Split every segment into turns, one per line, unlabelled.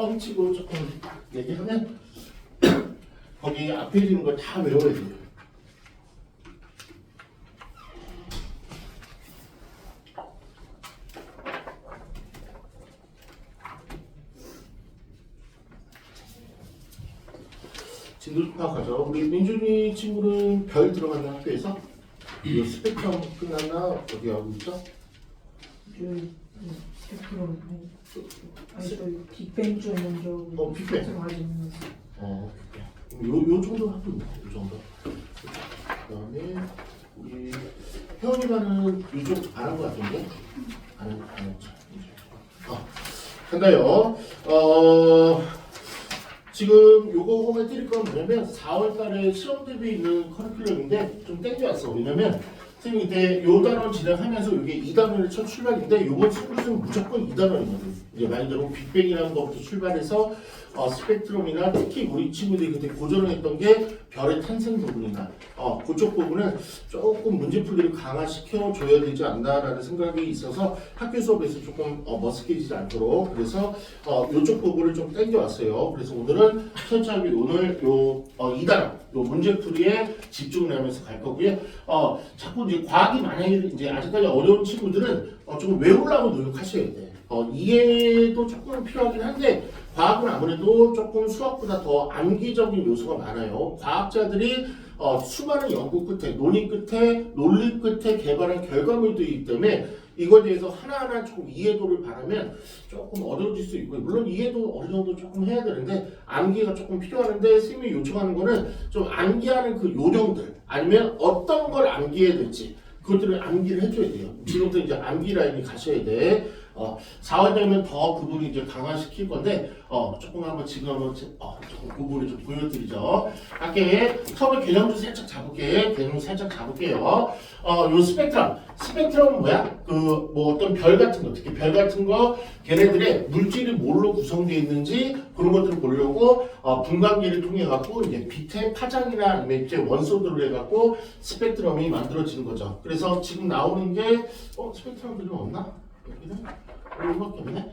뻥치고 조금 얘기하면 거기 앞에 있는 걸 다 외워야 돼요. 진도 파악하죠. 우리 민준이 친구는 별 들어가는 학교에서 이 스펙트럼 끝났나 어디 하고 있죠?
스펙트럼 아니 저희 빅뱅 쪽 먼저
빅뱅. 요 정도 하고 있네. 요 정도. 그다음에 우리 혜원이가는 요즘 안 한 것 같은데 안 했죠. 한가요. 지금 요거 해드릴 건 뭐냐면 4월달에 시험 대비 있는 커리큘럼인데 좀 땡겨왔어. 왜냐면 선생님이 이때 요 단원 진행하면서 이게 2단원의 첫 출발인데 요번 친구들은 무조건 2단원이거든. 이제 말 그대로 빅뱅이라는 것부터 출발해서 스펙트럼이나 특히 우리 친구들이 그때 고전을 했던 게 별의 탄생 부분이나 그쪽 부분은 조금 문제풀이를 강화시켜 줘야 되지 않나라는 생각이 있어서 학교 수업에서 조금 머쓱해지지 않도록 그래서 이쪽 부분을 좀 땡겨왔어요. 그래서 오늘은 천천히 오늘 요 2단원 요 문제풀이에 집중을 하면서 갈 거고요. 자꾸 이제 과학이 만약에 이제 아직까지 어려운 친구들은 조금 외우려고 노력하셔야 돼. 이해도 조금 필요하긴 한데 과학은 아무래도 조금 수학보다 더 암기적인 요소가 많아요. 과학자들이 수많은 연구 끝에, 논의 끝에, 논리 끝에 개발한 결과물들이기 때문에 이거에 대해서 하나하나 조금 이해도를 바라면 조금 어려워질 수 있고요. 물론 이해도 어느 정도 조금 해야 되는데 암기가 조금 필요하는데 선생님이 요청하는 거는 좀 암기하는 그 요령들 아니면 어떤 걸 암기해야 될지 그것들을 암기를 해줘야 돼요. 지금부터 이제 암기 라인이 가셔야 돼. 4월 되면 더 부분이 이제 강화시킬 건데 조금 한번 지금 한번 조금 부분을 좀 보여드리죠. 아까 처음에 개념 좀 살짝 잡을게. 개념 살짝 잡을게요. 요 스펙트럼은 뭐야? 뭐 어떤 별 같은 거, 특히 별 같은 거 걔네들의 물질이 뭘로 구성되어 있는지 그런 것들을 보려고 분광기를 통해 갖고 이제 빛의 파장이나 아니면 이제 원소들을 해갖고 스펙트럼이 만들어지는 거죠. 그래서 지금 나오는 게 스펙트럼들이 없나? 이거밖에 없네.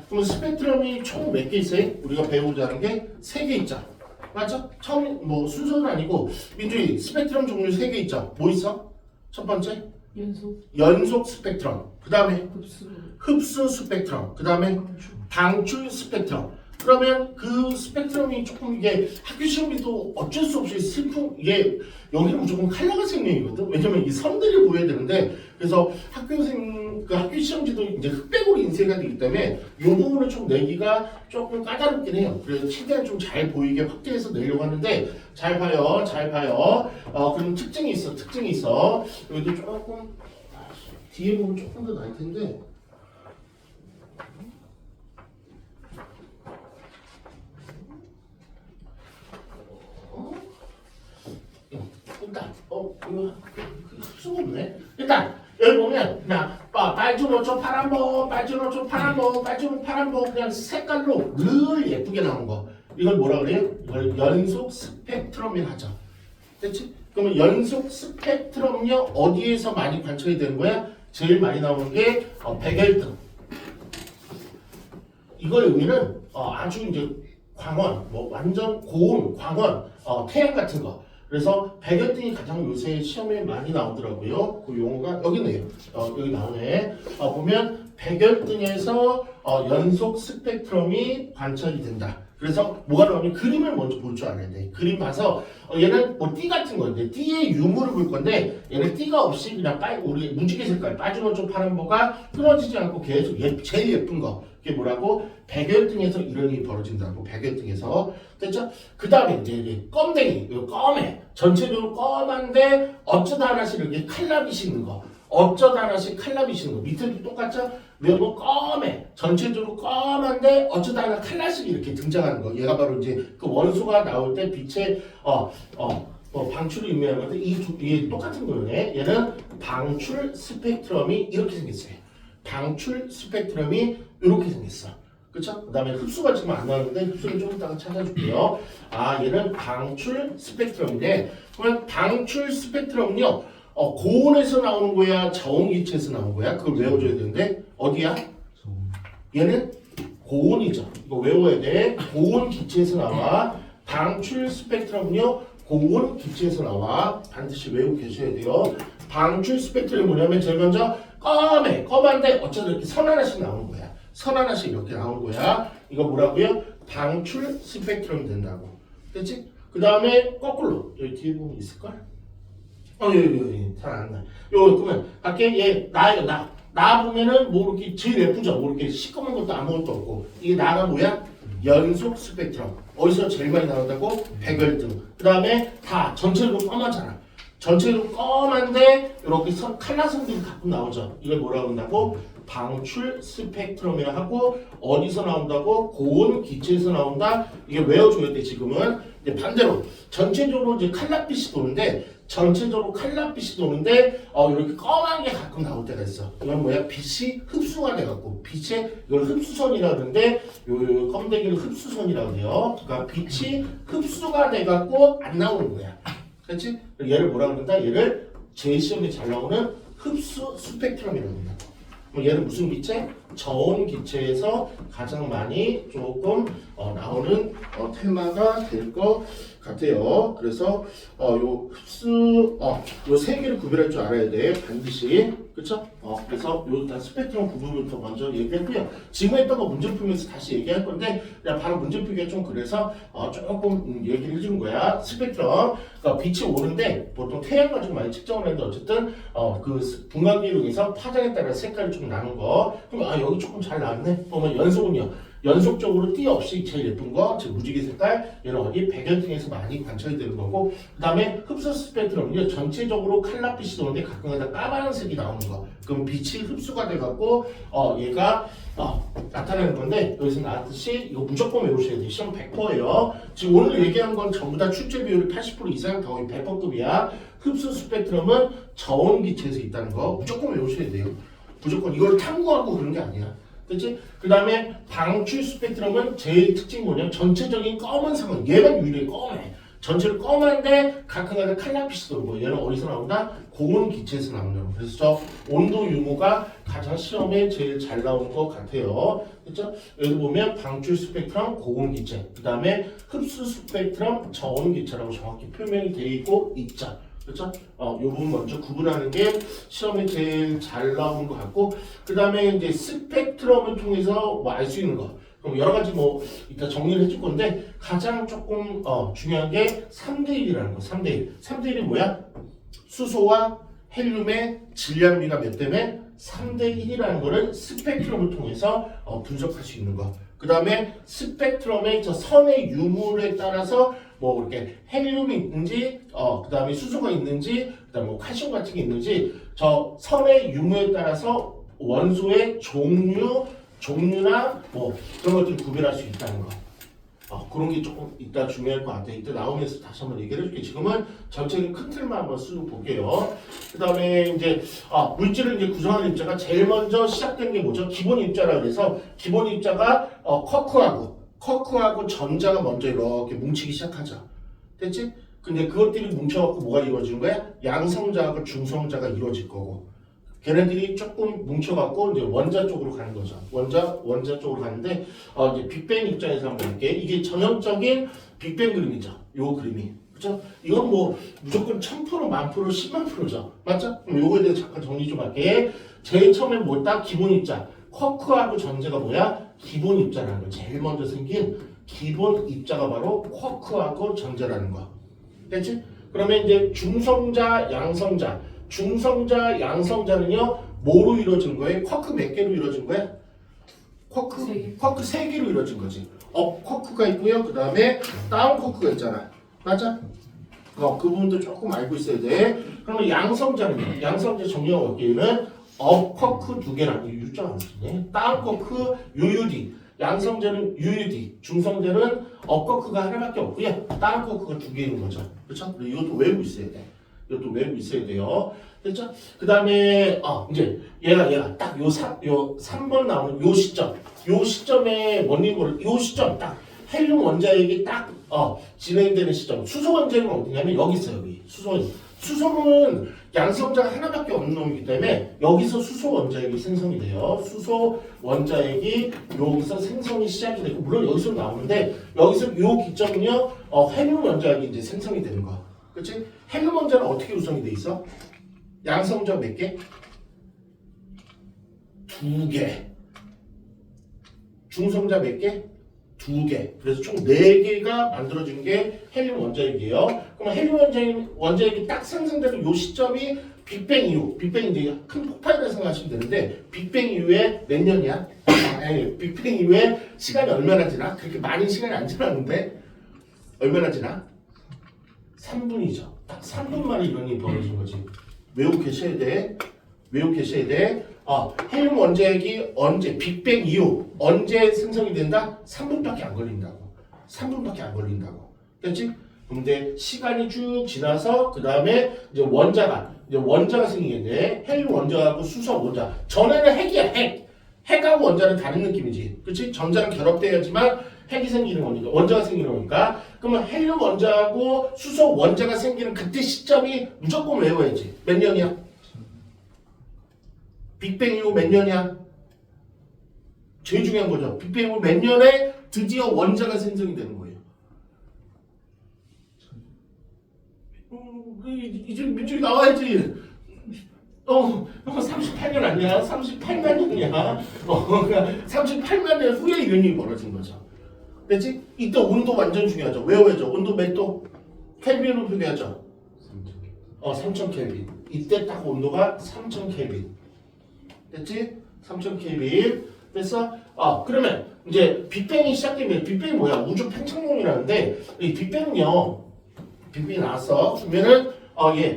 그럼 스펙트럼이 총 몇 개 있어요? 우리가 배우고자 하는 게 3개 있죠. 맞죠? 처음 뭐 순서는 아니고 민주이 스펙트럼 종류 3개 있죠. 뭐 있어? 첫 번째 연속 스펙트럼. 그 다음에 흡수 스펙트럼. 그 다음에 방출 스펙트럼. 그러면 그 스펙트럼이 조금 이게 학교 시험에도 어쩔 수 없이 이게 여기는 무조건 컬러가 생명이거든. 왜냐면 이 선들이 보여야 되는데 그래서 학교 시험지도 이제 흑백으로 인쇄가 되기 때문에 이 부분을 좀 내기가 조금 까다롭긴 해요. 그래서 최대한 좀 잘 보이게 확대해서 내려고 하는데 잘 봐요. 그럼 특징이 있어. 여기도 조금 뒤에 보면 조금 더 나을 텐데. 일단 이거 흡수가 없네. 일단 여기 보면 그냥 빨주노초 파란보 그냥 색깔로 늘 예쁘게 나온 거 이걸 뭐라 그래요? 이걸 연속 스펙트럼이 하죠. 됐지? 그러면 연속 스펙트럼요 어디에서 많이 관찰이 되는 거야? 제일 많이 나오는 게 백열등. 이거의 의미는 아주 이제 광원, 뭐 완전 고온 광원, 태양 같은 거. 그래서 백열등이 가장 요새 시험에 많이 나오더라고요. 그 용어가 여기 있네요. 여기 나오네. 보면 백열등에서 연속 스펙트럼이 관찰이 된다. 그래서 뭐가 나오면 그림을 먼저 볼 줄 알아야 돼. 그림 봐서 얘는 뭐 띠 같은 건데 띠의 유무를 볼 건데 얘는 띠가 없이 그냥 우리 무지개 색깔 빠지노초 파란보가 끊어지지 않고 계속 제일 예쁜 거. 이게 뭐라고? 백열등에서 이런 일이 벌어진다고. 백열등에서 됐죠? 그 다음에 이제 껌댕이, 껌에 전체적으로 껌한데 어쩌다 하나씩 이렇게 칼라빛이 있는 거. 밑에도 똑같죠? 뭐 껌에 전체적으로 껌한데 어쩌다 하나 칼라씩 이렇게 등장하는 거. 얘가 바로 이제 그 원소가 나올 때 빛의 방출을 의미하는 건데 이게 똑같은 거네. 얘는 방출 스펙트럼이 이렇게 생겼어요. 방출 스펙트럼이 이렇게 생겼어. 그쵸? 그 다음에 흡수가 지금 안 나왔는데 흡수를 좀 이따가 찾아줄게요. 얘는 방출 스펙트럼인데 그러면 방출 스펙트럼은요 고온에서 나오는 거야? 저온기체에서 나오는 거야? 그걸 외워줘야 되는데 어디야? 얘는 고온이죠. 이거 외워야 돼. 고온 기체에서 나와. 방출 스펙트럼은요 고온 기체에서 나와. 반드시 외우고 계셔야 돼요. 방출 스펙트럼이 뭐냐면 제일 먼저 검한데 어쩌다 이렇게 선 하나씩 나오는 거야. 선 하나씩 이렇게 나오는 거야. 이거 뭐라고요? 방출 스펙트럼이 된다고. 됐지? 그 다음에 거꾸로 여기 뒤에 보면 있을걸? 여기 잘 안 나. 요 그러면 갈게. 얘 나예요. 나 보면은 뭐 이렇게 제일 예쁘죠. 뭐 이렇게 시꺼먼 것도 아무것도 없고 이게 나가 뭐야? 연속 스펙트럼. 어디서 제일 많이 나온다고? 백열등. 그 다음에 다 전체로 검하잖아. 전체로 검한데 이렇게 칼라선들이 가끔 나오죠. 이걸 뭐라고 한다고? 방출 스펙트럼이라 하고 어디서 나온다고? 고온 기체에서 나온다. 이게 외워줘야 돼 지금은. 이제 반대로 전체적으로 이제 칼라빛이 도는데 이렇게 검은 게 가끔 나올 때가 있어. 이건 뭐야? 빛이 흡수가 돼갖고 빛의 이걸 흡수선이라고 하는데 요 검은데기를 흡수선이라고 해요. 그러니까 빛이 흡수가 돼갖고 안 나오는 거야. 그렇지? 얘를 뭐라고 그런다? 얘를 제 시험에 잘 나오는 흡수 스펙트럼이라고 한다. 얘는 무슨 기체? 저온 기체에서 가장 많이 조금 나오는 테마가 될 것 같아요. 그래서 요 흡수 요 세 개를 구별할 줄 알아야 돼. 반드시. 그쵸? 그래서 요 다 스펙트럼 부분부터 먼저 얘기했고요. 지금 했던 거 문제 풀면서 다시 얘기할 건데 그냥 바로 문제 풀기가 좀 그래서 조금 얘기를 해주는 거야. 스펙트럼. 그러니까 빛이 오는데 보통 태양 가지고 많이 측정을 하는데 어쨌든 그 분광기록에서 파장에 따라 색깔이 좀 나는 거. 그럼 여기 조금 잘 나왔네. 보면 연속은요. 연속적으로 띠 없이 제일 예쁜 거, 즉 무지개 색깔, 얘는 어디 백열등에서 많이 관찰이 되는 거고, 그 다음에 흡수 스펙트럼은요 전체적으로 칼라빛이 도는데 가끔가다 까만색이 나오는 거. 그럼 빛이 흡수가 돼갖고 얘가 나타나는 건데 여기서 나왔듯이 이거 무조건 외우셔야 돼요. 시험 100%예요. 지금 오늘 얘기한 건 전부 다 출제 비율이 80% 이상 거의 100%급이야. 흡수 스펙트럼은 저온 기체에서 있다는 거 무조건 외우셔야 돼요. 무조건 이걸 탐구하고 그런 게 아니야. 그렇지? 그 다음에 방출 스펙트럼은 제일 특징이 뭐냐면 전체적인 검은 상황. 얘만 유일하게 검해. 전체를 검은데 가끔가다 칼라빛이 돌고 얘는 어디서 나온다? 고온 기체에서 나온다고. 그래서 저 온도 유무가 가장 시험에 제일 잘 나오는 것 같아요. 그렇죠? 여기 보면 방출 스펙트럼 고온 기체, 그 다음에 흡수 스펙트럼 저온 기체라고 정확히 표명이 되어 있고 있죠. 그렇죠? 요 부분 먼저 구분하는 게 시험에 제일 잘 나오는 것 같고, 그 다음에 이제 스펙트럼을 통해서 알 수 있는 거. 그럼 여러 가지 뭐 이따 정리를 해줄 건데 가장 조금 중요한 게 3대1이라는 거. 3대1. 3대1이 뭐야? 수소와 헬륨의 질량비가 몇 대면 3대1이라는 거를 스펙트럼을 통해서 분석할 수 있는 거. 그 다음에 스펙트럼의 저 선의 유무에 따라서 뭐 이렇게 헬륨이 있는지, 그 다음에 수소가 있는지, 그 다음에 뭐 칼슘 같은 게 있는지, 저 선의 유무에 따라서 원소의 종류나 뭐 그런 것들을 구별할 수 있다는 거. 그런 게 조금 이따 중요할 것 같아. 이따 나오면서 다시 한번 얘기를 해줄게. 지금은 전체적인 큰 틀만 한번 쓰고 볼게요. 그 다음에 이제 물질을 이제 구성하는 입자가 제일 먼저 시작된 게 뭐죠? 기본 입자라 그래서 기본 입자가 쿼크하고 전자가 먼저 이렇게 뭉치기 시작하죠. 됐지? 근데 그것들이 뭉쳐갖고 뭐가 이루어지는 거야? 양성자하고 중성자가 이루어질 거고. 걔네들이 조금 뭉쳐갖고 이제 원자 쪽으로 가는 거죠. 원자 쪽으로 가는데 이제 빅뱅 입장에서 한번 볼게. 이게 전형적인 빅뱅 그림이죠. 요 그림이. 그렇죠? 이건 뭐 무조건 1000%, 10,000%, 100,000%죠. 맞죠? 그럼 요거에 대해서 잠깐 정리 좀 할게. 제일 처음에 뭐다? 기본 입자. 쿼크하고 전자가 뭐야? 기본 입자라는 거. 제일 먼저 생긴 기본 입자가 바로 쿼크하고 전자라는 거. 됐지? 그러면 이제 중성자, 양성자. 중성자, 양성자는요 뭐로 이루어진 거예요? 쿼크 몇 개로 이루어진 거야? 쿼크 3개로 이루어진 거지. 업 쿼크가 있고요. 그 다음에 다운 쿼크가 있잖아. 맞아? 그 부분도 조금 알고 있어야 돼. 그러면 양성자는요? 양성자 정리하고 올게요는 업 쿼크 2개랑 U자가 안 쓰네. 다운 쿼크 UUD. 양성자는 UUD. 중성자는 업 쿼크가 하나밖에 없고요. 다운 쿼크가 2개인 거죠. 그렇죠? 이것도 외우고 있어야 돼. 이것도 외우고 있어야 돼요. 됐죠? 그 다음에 이제 얘가 딱 요 3번 나오는 요 시점에 원리를 요 시점 딱 헬륨 원자핵이 딱 진행되는 시점. 수소 원자핵은 어디냐면 여기 있어요. 여기 수소는 양성자가 하나밖에 없는 놈이기 때문에 여기서 수소 원자핵이 생성이 돼요. 수소 원자핵이 여기서 생성이 시작이 되고 물론 여기서 나오는데 여기서 요 기점은요 헬륨 원자핵이 이제 생성이 되는 거. 그렇지? 헬륨 원자는 어떻게 구성이 돼 있어? 양성자 몇 개? 2개. 중성자 몇 개? 2개. 그래서 총 4개가 만들어진 게 헬륨 원자핵이에요. 그럼 헬륨 원자핵이 딱 생성되는 요 시점이 빅뱅 이후, 빅뱅 이제 큰 폭발이라고 생각하시면 되는데 빅뱅 이후에 몇 년이야? 아니, 빅뱅 이후에 시간이 얼마나 지나? 그렇게 많은 시간이 안 지났는데 얼마나 지나? 3분이죠. 딱 3분 만에 이런 일이 벌어진 거지. 외우고 계셔야 돼. 외우고 계셔야 돼. 헬륨 원자핵이 언제, 빅뱅 이후 언제 생성이 된다? 3분밖에 안 걸린다고. 3분밖에 안 걸린다고. 그렇지? 근데 시간이 쭉 지나서 그 다음에 이제 원자가 생기겠네. 헬륨 원자하고 수소 원자. 전에는 핵이야, 핵. 핵하고 원자는 다른 느낌이지. 그렇지? 전자랑 결합돼야지만 핵이 생기는 거니까, 원자가 생기는 거니까. 그러면 헬륨 원자하고 수소 원자가 생기는 그때 시점이 무조건 외워야지. 몇 년이야? 빅뱅 이후 몇 년이야? 제일 중요한 거죠. 빅뱅 이후 몇 년에 드디어 원자가 생성이 되는 거예요. 이제 민주이 나와야지. 38년 아니야? 38만 년이야? 그러니까 38만 년 후에 이런 일이 벌어진 거죠. 됐지? 이때 온도 완전 중요하죠. 외워야죠. 온도 몇 도? 켈빈으로 표기하죠. 3000 켈빈. 이때 딱 온도가 3000 켈빈. 됐지? 3000 켈빈. 됐어? 그러면 이제 빅뱅이 시작되면 빅뱅이 뭐야? 우주 팽창론이라는데 이 빅뱅은요. 빅뱅이 나왔어. 그러면은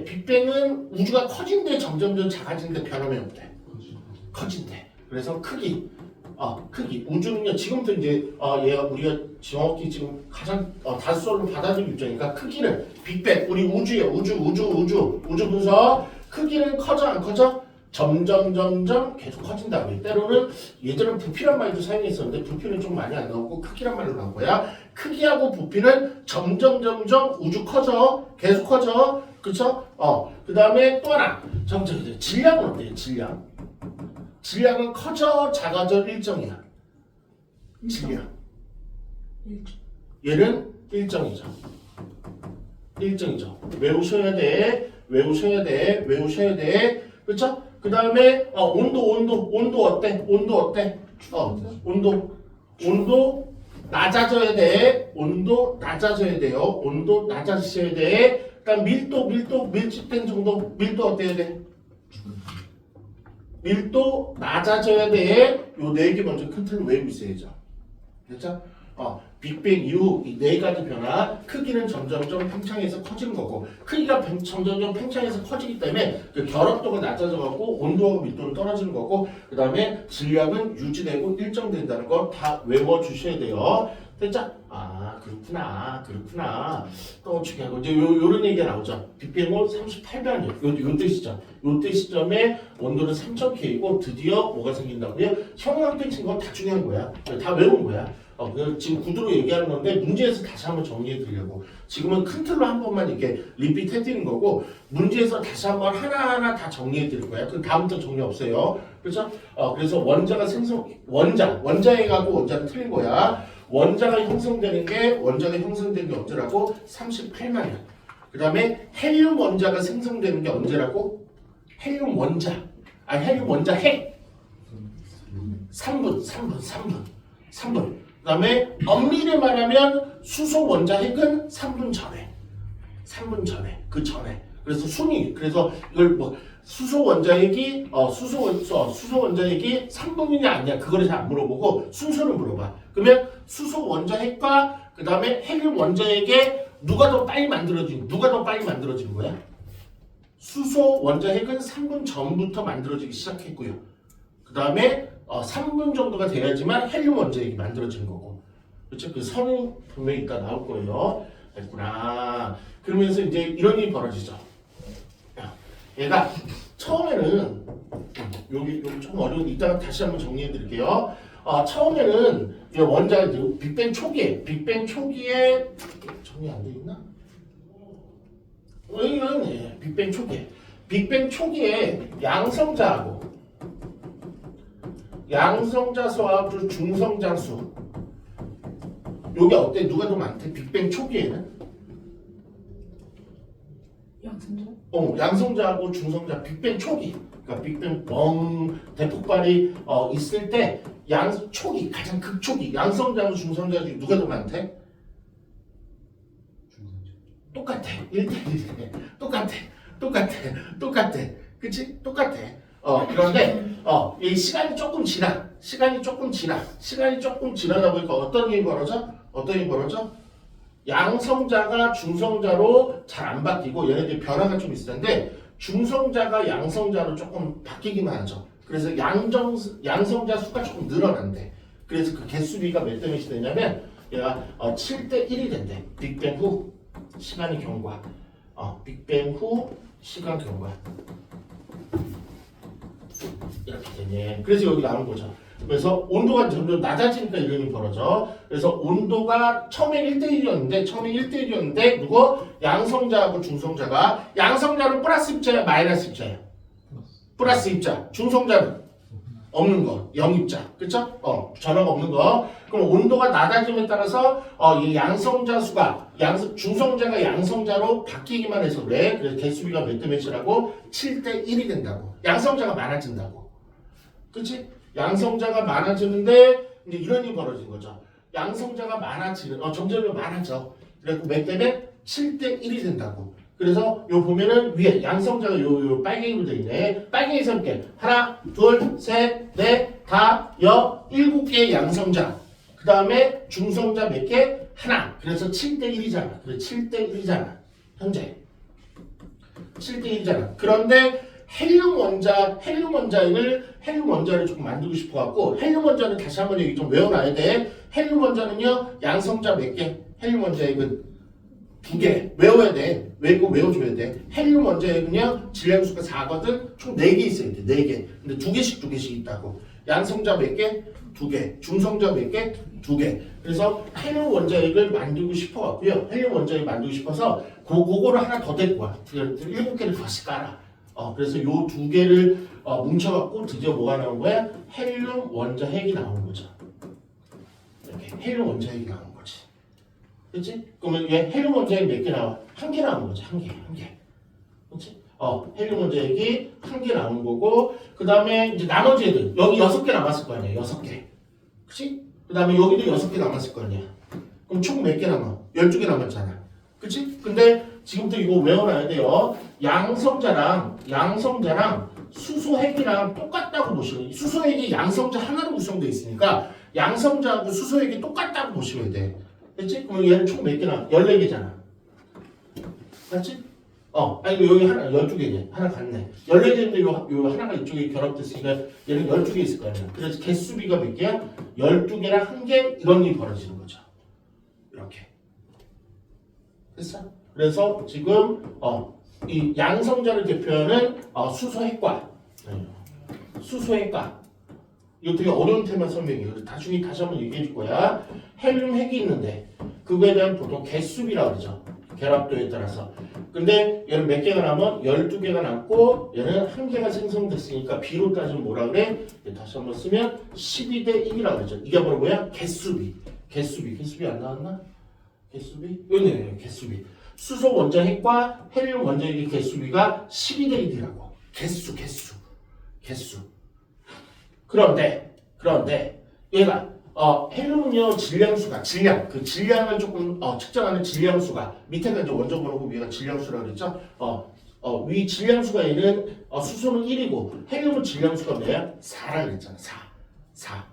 빅뱅은 우주가 커진데 점점 작아지는데 변함이 없대. 커진대. 그래서 크기. 우주는요 지금부터 이제 얘가 우리가 정확히 지금 가장 다수설로 받아들이는 입장이니까 크기는 빅뱅 우리 우주에 우주 분석 크기는 커져 안 커져? 점점 계속 커진다고. 때로는 예전에 부피란 말도 사용했었는데 부피는 좀 많이 안 나오고 크기란 말로 나온 거야. 크기하고 부피는 점점 우주 커져 계속 커져. 그쵸? 그 다음에 또 하나 질량은 어때요? 질량은 커져 작아져 일정이야. 질량 얘는 일정이죠. 외우셔야 돼. 그쵸? 그 다음에 온도 어때? 온도 낮아져야 돼. 온도 낮아져야 돼요. 그다음 밀집된 정도 밀도 어때야 돼? 밀도 낮아져야 돼. 요 4개 먼저 큰 틀을 외우고 있어야죠. 됐죠? 빅뱅 이후 이 4가지 변화, 크기는 점점 팽창해서 커지는 거고, 크기가 점점 팽창해서 커지기 때문에 그 결합도가 낮아져갖고 온도와 밀도는 떨어지는 거고, 그 다음에 질량은 유지되고 일정된다는 거 다 외워주셔야 돼요. 됐죠? 그렇구나. 또 중요한 거 이제 요런 얘기가 나오죠. 빅뱅 후 38만 년, 요때 시점에 온도는 3000K이고 드디어 뭐가 생긴다고요? 형광펜 거 다 중요한 거야. 다 외운 거야. 지금 구두로 얘기하는 건데 문제에서 다시 한번 정리해 드리려고. 지금은 큰 틀로 한 번만 이렇게 리피트 해드리는 거고 문제에서 다시 한번 하나하나 다 정리해 드릴 거야. 그 다음부터 정리 없어요. 그렇죠? 그래서 원자핵하고 원자는 틀린 거야. 원자가 형성되는 게 언제라고? 38만 년. 그 다음에 헬륨 원자가 생성되는 게 언제라고? 헬륨 원자 핵 3분. 그 다음에 엄밀히 말하면 수소 원자 핵은 3분 전에. 그 전에. 그래서 이걸 수소 원자핵이 3분이냐 아니냐 그거를 잘 안 물어보고 순서를 물어봐. 그러면 수소 원자핵과 그 다음에 헬륨 원자핵에 누가 더 빨리 만들어진 거야? 수소 원자핵은 3분 전부터 만들어지기 시작했고요. 그 다음에 3분 정도가 돼야지만 헬륨 원자핵이 만들어진 거고. 그렇죠? 그 선은 분명히 이따 나올 거예요. 됐구나. 그러면서 이제 이런 일이 벌어지죠. 얘가 처음에는 여기 좀 어려운데 이따가 다시 한번 정리해 드릴게요. 처음에는 원자가 빅뱅 초기에 정리 안 돼 있나? 빅뱅 초기에 빅뱅 초기에 양성자하고 양성자수하고 중성자수 요게 어때? 누가 더 많대? 빅뱅 초기에는?
양성자?
양성자하고 중성자 빅뱅 초기 그러니까 빅뱅 대폭발이 있을 때 초기 가장 극초기 양성자하고 중성자 중에 누가 더 많대? 똑같아 1대1 똑같아 그치? 똑같아 그런데 이 시간이 조금 지나다 보니까 어떤 일이 벌어져? 양성자가 중성자로 잘 안 바뀌고 얘네들 변화가 좀 있었는데 중성자가 양성자로 조금 바뀌기만 하죠. 그래서 양성자 수가 조금 늘어난대. 그래서 그 개수비가 몇 대 몇이 되냐면 얘가 7대 1이 된대. 빅뱅 후 시간이 경과. 빅뱅 후 시간 경과. 이렇게 되네. 그래서 여기 나온 거죠. 그래서 온도가 점점 낮아지니까 이런 일이 벌어져. 그래서 온도가 처음에 1대1이었는데 누구? 양성자하고 중성자가 양성자는 플러스 입자야 마이너스 입자야? 플러스 입자. 중성자는 없는 거 0입자. 그쵸? 전화가 없는 거. 그럼 온도가 낮아짐에 따라서 이 양성자 수가 중성자가 양성자로 바뀌기만 해서 그래. 그래서 개수비가 몇 대 몇이라고? 7대 1이 된다고. 양성자가 많아진다고. 그치? 양성자가 많아지는데 이제 이런 일이 벌어진 거죠. 양성자가 점점 많아져. 그래서 몇 대 몇? 7대 1이 된다고. 그래서 요 보면은 위에 양성자가 요 빨갱이로 돼 있네. 빨갱이 3개. 하나, 둘, 셋, 넷, 다, 7개의 양성자. 그 다음에 중성자 몇 개? 하나. 그래서 7대 1이잖아. 그래 7대 1이잖아. 현재. 7대 1이잖아. 그런데 헬륨 원자를 조금 만들고 싶어갖고 헬륨 원자는 다시 한번 여기 좀 외워놔야 돼. 헬륨 원자는요 양성자 몇 개? 헬륨 원자액은 2개 외워야 돼. 외워줘야 돼. 헬륨 원자액은요 질량수가 4거든. 총 4개 있어야 돼. 4개. 근데 2개씩 있다고. 양성자 몇 개? 2개. 중성자 몇 개? 2개. 그래서 헬륨 원자액을 만들고 싶어갖고요. 헬륨 원자액 만들고 싶어서 그거를 하나 더 데리고 와. 7개를 다시 깔아. 그래서 요 2개를 뭉쳐갖고 드디어 뭐가 나온 거야? 헬륨 원자핵이 나오는 거죠. 이렇게 헬륨 원자핵이 나오는 거지. 그렇지? 그러면 얘 헬륨 원자핵 몇 개 나와? 1개 나오는 거지. 1개. 그렇지? 헬륨 원자핵이 1개 나오는 거고 그 다음에 이제 나머지 애들 여기 6개 남았을 거 아니야. 6개. 그렇지? 그 다음에 여기도 6개 남았을 거 아니야. 그럼 총 몇 개 남아? 12개 남았잖아. 그렇지? 근데 지금부터 이거 외워놔야 돼요. 양성자랑 수소핵이랑 똑같다고 보시면 수소핵이 양성자 하나로 구성되어 있으니까 양성자하고 수소핵이 똑같다고 보시면 돼. 그렇지? 그럼 얘는 총 몇 개나? 14개잖아. 맞지? 아니 여기 하나 12개네. 하나 같네. 14개인데 요 하나가 이쪽에 결합됐으니까 얘는 12개 있을 거 아니야. 그래서 개수비가 몇 개야? 12개랑 1개 이런 일이 벌어지는 거죠. 이렇게. 됐어? 그래서 지금 이 양성자를 대표하는 수소핵과 이거 되게 어려운 테마 설명이에요. 나중에 다시 한번 얘기해 줄 거야. 헬륨 핵이 있는데 그거에 대한 보통 개수비라고 그러죠. 결합도에 따라서. 근데 얘는 몇 개가 남아? 12개가 남고 얘는 1개가 생성됐으니까 B로 따지면 뭐라 그래? 다시 한번 쓰면 12대 1이라고 그러죠. 이게 바로 뭐야? 개수비 안 나왔나? 개수비? 여기네 개수비. 수소 원자핵과 헬륨 원자핵의 개수비가 12대 1이라고. 개수. 그런데 얘가 헬륨은요 질량을 조금 측정하는 질량수가 밑에가 이제 원자 번호고 위가 질량수라고 그랬죠. 위 질량수가 얘는 수소는 1이고 헬륨은 질량수가 뭐야? 4라고 그랬잖아. 4.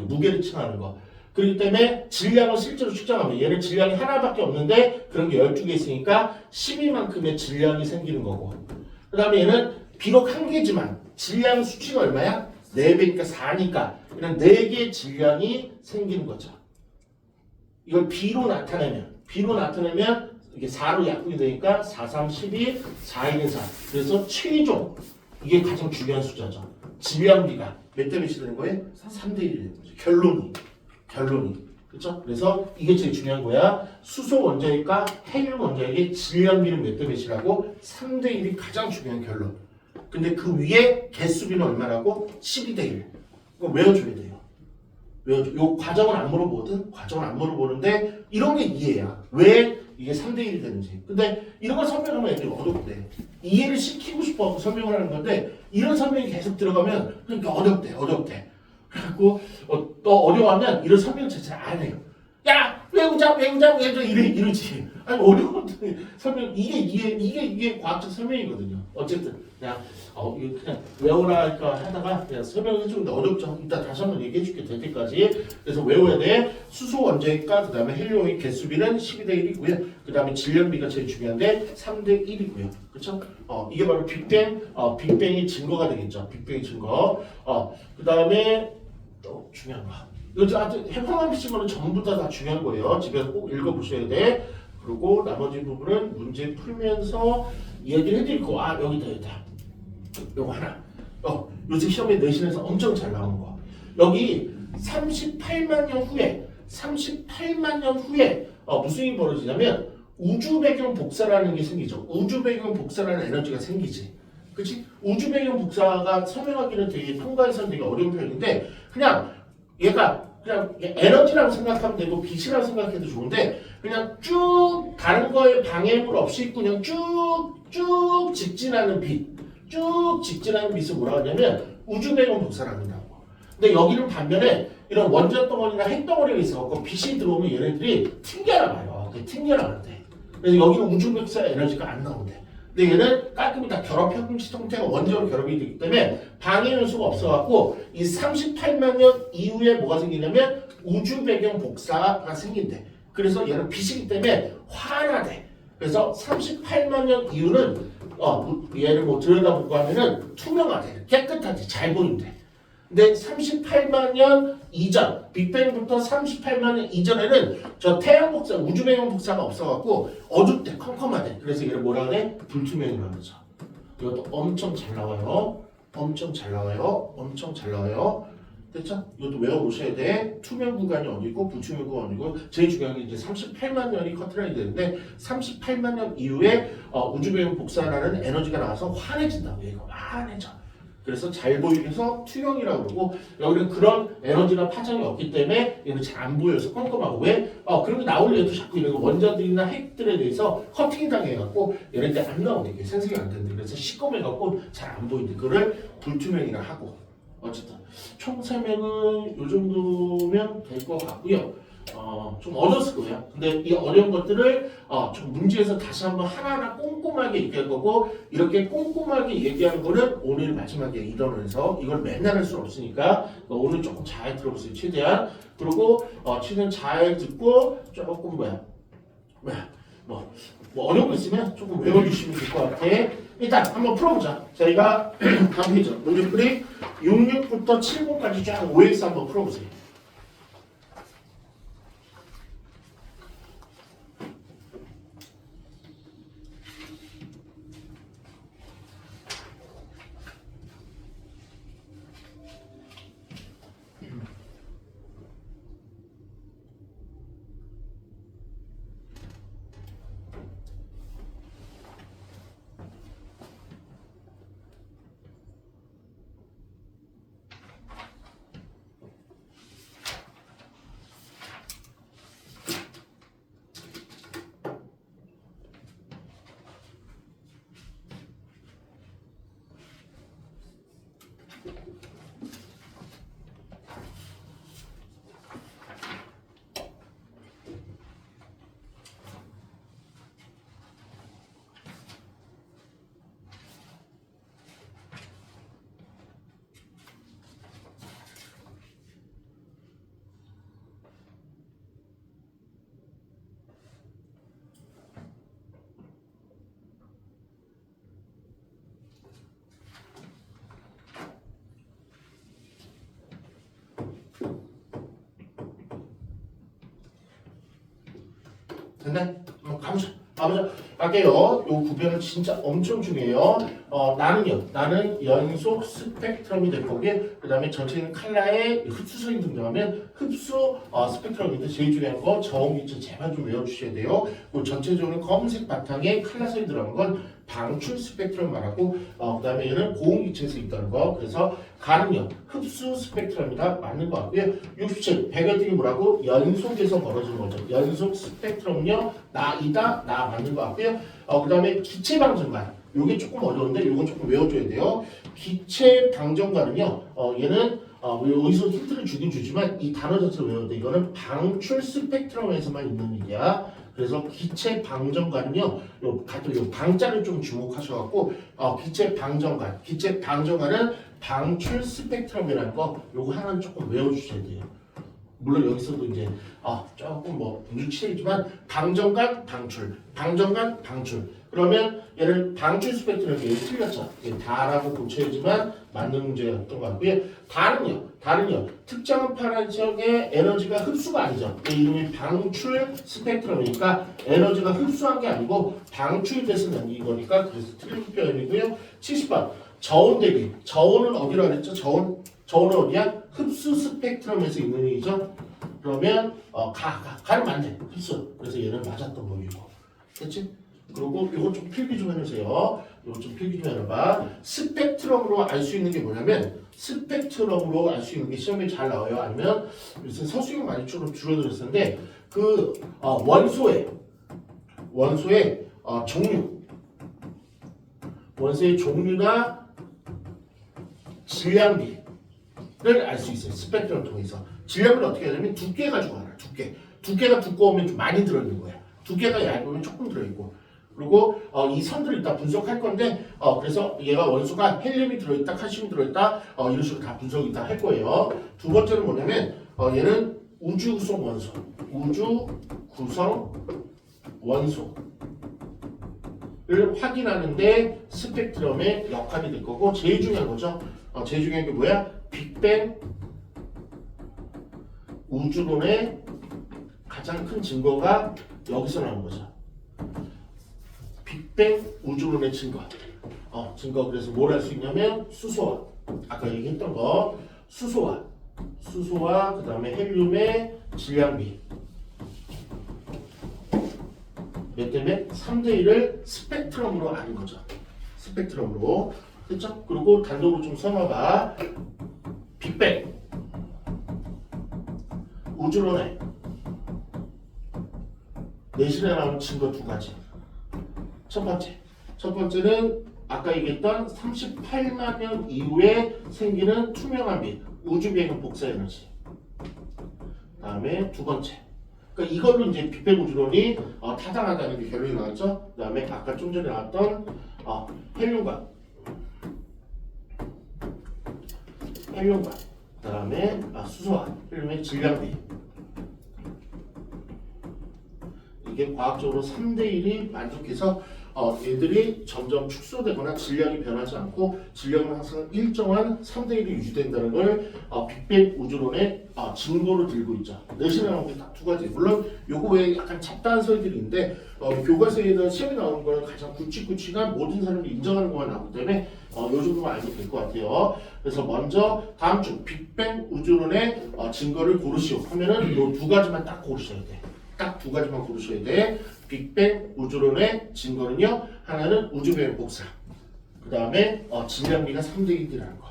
무게를 칭하는 거. 그렇기 때문에 질량을 실제로 측정하면 얘는 질량이 하나밖에 없는데 그런 게 12개 있으니까 12만큼의 질량이 생기는 거고 그 다음에 얘는 비록 1개지만 질량 수치가 얼마야? 4배니까 4니까 이런 4개의 질량이 생기는 거죠. 이걸 B로 나타내면 이게 4로 약분이 되니까 4, 3, 12, 4, 1, 4 그래서 최종 이게 가장 중요한 숫자죠. 질량비가 몇 대 몇이 되는 거예요? 3대 1이 되는 거죠. 결론이 그렇죠? 그래서 이게 제일 중요한 거야. 수소 원자핵과 헬륨 원자핵의 질량비는 몇 대 몇이라고? 3대 1이 가장 중요한 결론. 근데 그 위에 개수비는 얼마라고? 12대 1. 이거 외워줘야 돼요. 요 과정은 안 물어보거든? 과정은 안 물어보는데 이런 게 이해야. 왜 이게 3대 1이 되는지. 근데 이런 걸 설명하면 애들이 어렵대. 이해를 시키고 싶어서 설명을 하는 건데 이런 설명이 계속 들어가면 그러니까 어렵대. 그래갖고 또 어려워하면 이런 설명 자체를 안 해요. 야 외우자 이러지. 아니 어려운 설명 이게 과학적 설명이거든요. 어쨌든 그냥 이거 그냥 외우라니까 하다가 그냥 설명해 주는데 어렵죠. 이따 다시 한번 얘기해 줄게 될 때까지. 그래서 외워야 돼. 수소 원자핵과 그다음에 헬륨의 개수비는 12대 1이고요. 그다음에 질량비가 제일 중요한데 3대 1이고요. 그렇죠? 이게 바로 빅뱅의 증거가 되겠죠. 빅뱅의 증거. 그다음에 또 중요한 거. 이거 아주 해방한 피치고는 전부 다 중요한 거예요. 집에서 꼭 읽어보셔야 돼. 그리고 나머지 부분은 문제 풀면서 이야기를 해드릴 거. 여기다. 요거 하나. 요새 시험에 내신에서 엄청 잘 나오는 거. 여기 38만 년 후에 무슨 일이 벌어지냐면 우주 배경 복사라는 게 생기죠. 우주 배경 복사라는 에너지가 생기지. 그렇지? 우주 배경 복사가 설명하기는 되게 통과해서는 되게 어려운 표현인데 그냥 얘가 그냥 에너지라고 생각하면 되고 빛이라고 생각해도 좋은데 그냥 쭉 다른 거에 방해물 없이 그냥 쭉 직진하는 빛. 쭉 직진하는 빛을 뭐라고 하냐면 우주 배경 복사라고 한다고. 근데 여기는 반면에 이런 원자 덩어리나 핵 덩어리가 있어갖고 빛이 들어오면 얘네들이 튕겨나가요. 튕겨나간대. 그래서 여기는 우주 복사 에너지가 안 나온대. 근데 얘는 깔끔히 다 결합 형식 형태가 원자로 결합이 되기 때문에 방해 요소가 없어갖고 이 38만 년 이후에 뭐가 생기냐면 우주 배경 복사가 생긴대. 그래서 얘는 빛이기 때문에 환하대. 그래서 38만 년 이후는 얘를 뭐 들여다보고 하면은 투명하대. 깨끗하지. 잘 보인대. 근데 38만 년 이전, 빅뱅부터 38만 년 이전에는 저 태양 복사, 우주 배경 복사가 없어갖고 어둡대, 컴컴하대. 그래서 얘를 뭐라 하네? 불투명이라고 하죠. 이것도 엄청 잘 나와요. 됐죠? 이것도 외워보셔야 돼. 투명 구간이 어디고 불투명 구간이 어디고 제일 중요한 게 이제 38만 년이 커트라인이 되는데 38만 년 이후에 우주 배경 복사라는 에너지가 나와서 환해진다고. 얘가 환해져. 그래서 잘 보이게 해서 투명이라고 그러고 여기는 그런 에너지나 파장이 없기 때문에 얘는 잘 안 보여서 껌껌하고 왜? 그런 게 나오려도 자꾸 이런 원자들이나 핵들에 대해서 커팅이 당해갖고 얘네들 안 나오네. 이게 생성이 안 되는데 그래서 시꺼매갖고 잘 안 보이는데 그거를 불투명이라 하고 어쨌든 총 설명은 이 정도면 될 것 같고요. 좀 어려웠을 거예요. 근데 이 어려운 것들을 좀 문제에서 다시 한번 하나하나 꼼꼼하게 얘기할 거고 이렇게 꼼꼼하게 얘기하는 거는 오늘 마지막에 이단원에서 이걸 맨날 할 수는 없으니까 오늘 조금 잘 들어보세요. 최대한. 그리고 최대한 잘 듣고 조금 뭐 어려운 거 있으면 조금 외워주시면 될 것 같아. 일단 한번 풀어보자. 저희가 다음 페이지 문제풀이 66부터 70까지 쫙 OX 한번 풀어보세요. 됐네? 가보자. 갈게요. 요 구별은 진짜 엄청 중요해요. 나는 연속 스펙트럼이 될 거고요. 그 다음에 전체는 칼라에 흡수선이 등장하면 흡수 스펙트럼인데 제일 중요한 거 저온기체 제발 좀 외워주셔야 돼요. 그 전체적으로 검은색 바탕에 칼라선이 들어간 건 방출 스펙트럼 말하고 그 다음에 얘는 고온기체에서 있다는 거. 그래서 가는요 흡수 스펙트럼이다 맞는 것 같고요. 67 백열등이 뭐라고 연속에서 벌어지는 거죠. 연속 스펙트럼요 나이다 나 맞는 것 같고요. 그 다음에 기체 방정관 요게 조금 어려운데 요건 조금 외워줘야 돼요. 기체 방정관은요 얘는 여기서 힌트를 주긴 주지만 이 단어 자체를 외워야 돼. 이거는 방출 스펙트럼에서만 있는 일이야. 그래서 기체 방정관은요, 요 방자를 좀 주목하셔갖고 기체 방정관은 방출 스펙트럼이라는 거 요거 하나는 조금 외워주셔야 돼요. 물론 여기서도 이제 조금 유치이지만 방정관 방출 그러면 얘를 방출 스펙트럼 얘 틀렸죠. 다라고 고쳐야지만 맞는 문제였던 것 같고요. 다른요 특정한 파란색의 에너지가 흡수가 아니죠. 이 이름이 방출 스펙트럼이니까 에너지가 흡수한 게 아니고 방출돼서 남긴 거니까 그래서 틀린 표현이고요. 70번 저온 대비 저온은 어디로 그랬죠? 저온은 어디야? 흡수 스펙트럼에서 있는 얘기죠. 그러면 가는 맞네 흡수. 그래서 얘는 맞았던 거이고, 그렇지? 그리고 이거 좀 필기 좀 해주세요. 이거 좀 필기 좀 해봐. 스펙트럼으로 알 수 있는 게 뭐냐면 스펙트럼으로 알 수 있는 게 시험에 잘 나와요. 아니면 요새 서술형 많이 좀 줄어들었는데 그 원소의 종류나 질량비를 알 수 있어요. 스펙트럼을 통해서. 질량비를 어떻게 하냐면 두께 가지고 알아. 두께가 두꺼우면 좀 많이 들어있는 거야. 두께가 얇으면 조금 들어있고. 그리고 이 선들을 이따 분석할 건데 그래서 얘가 원소가 헬륨이 들어있다, 칼슘이 들어있다 이런 식으로 다 분석이 다 할 거예요. 두 번째는 뭐냐면 얘는 우주 구성 원소를 확인하는데 스펙트럼의 역할이 될 거고, 제일 중요한 거죠. 제일 중요한 게 뭐야? 빅뱅 우주론의 가장 큰 증거가 여기서 나온 거죠. 빅뱅 우주론의 증거. 그래서 뭘 할 수 있냐면 수소와 아까 얘기했던 거 수소와 그 다음에 헬륨의 질량비 몇 대면 3대 1을 스펙트럼으로 아는 거죠. 스펙트럼으로. 그렇죠? 그리고 단독으로 좀 써놔봐. 빅뱅 우주론의 내신에 나온 증거 두 가지. 첫 번째는 아까 얘기했던 38만 년 이후에 생기는 투명한 빛, 우주 배경 복사 에너지. 다음에 두 번째. 그러니까 이걸로 이제 빅뱅 우주론이 타당하다는 게 결론이 나왔죠. 그다음에 아까 좀 전에 나왔던 헬륨과 그다음에 수소와 헬륨의 질량비. 이게 과학적으로 3대 1이 만족해서 얘들이 점점 축소되거나 질량이 변하지 않고 질량은 항상 일정한 3대 1이 유지된다는 걸 빅뱅 우주론의 증거로 들고 있죠. 내신에 나온 게 딱 두 가지. 물론 요거 외에 약간 잡다한 설들이 있는데 교과서에는 시험에 나오는 거는 가장 굵직굵직한 모든 사람들이 인정하는 것만 나오기 때문에 요 정도만 알면 될 것 같아요. 그래서 먼저 다음 주 빅뱅 우주론의 증거를 고르시오 하면은 요 두 가지만 딱 고르셔야 돼. 딱 두 가지만 고르셔야 돼. 빅뱅 우주론의 증거는요, 하나는 우주배경 복사, 그 다음에 질량비가 3대 1이라는 거,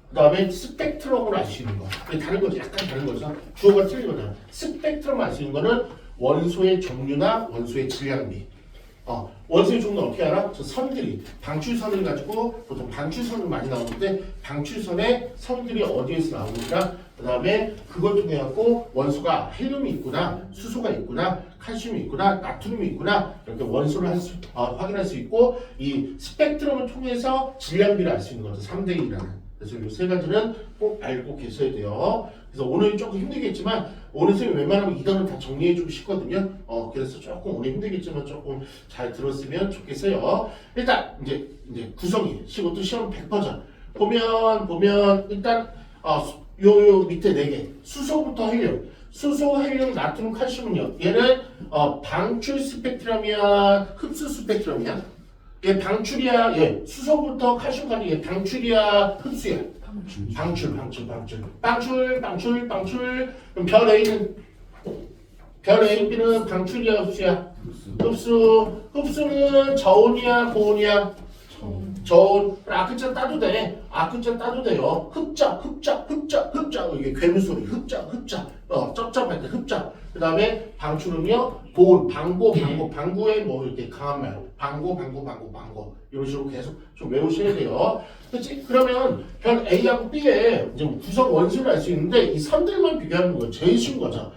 그 다음에 스펙트럼으로 알 수 있는 거. 다른 거죠. 약간 다른 거죠. 주어가 틀린 거잖아. 스펙트럼 알 수 있는 거는 원소의 종류나 원소의 질량비. 원소의 종류는 어떻게 알아? 저 선들이 방출선을 가지고 보통 방출선을 많이 나오는데 방출선에 선들이 어디에서 나오니까 그 다음에 그걸 통해 갖고 원소가 헬륨이 있구나, 수소가 있구나, 칼슘이 있구나, 나트륨이 있구나 이렇게 원소를 확인할 수 있고, 이 스펙트럼을 통해서 질량비를 알 수 있는 거죠. 3대 1이라는. 그래서 이 세 가지는 꼭 알고 계셔야 돼요. 그래서 오늘 조금 힘들겠지만 오늘 선생님 웬만하면 이 단어 다 정리해주고 싶거든요. 그래서 조금 오늘 힘들겠지만 조금 잘 들었으면 좋겠어요. 일단 이제 구성이 이것도 시험 100%죠. 보면 일단 요 밑에 4개 수소부터 헬륨, 수소, 헬륨, 나트륨, 칼슘은요. 얘는 방출 스펙트럼이야, 흡수 스펙트럼이야. 얘 방출이야. 얘 수소부터 칼슘까지 얘 방출이야. 흡수야. 방출. 그럼 별 A, B는 방출이야, 흡수야. 흡수는 저온이야, 고온이야. 저온. 아크자 따도 돼. 아크자 따도 돼요. 흡자. 이게 괴물 소리. 흡자. 쩝쩝할 때 흡자. 그 다음에 방출은요, 고온, 방구에 뭐 이렇게 강한 말. 방고. 이런 식으로 계속 좀 외우셔야 돼요. 그렇지? 그러면 별 A하고 B의 이제 구성 원소를 알 수 있는데 이 선들만 비교하는 거예요. 제일 쉬운 거죠.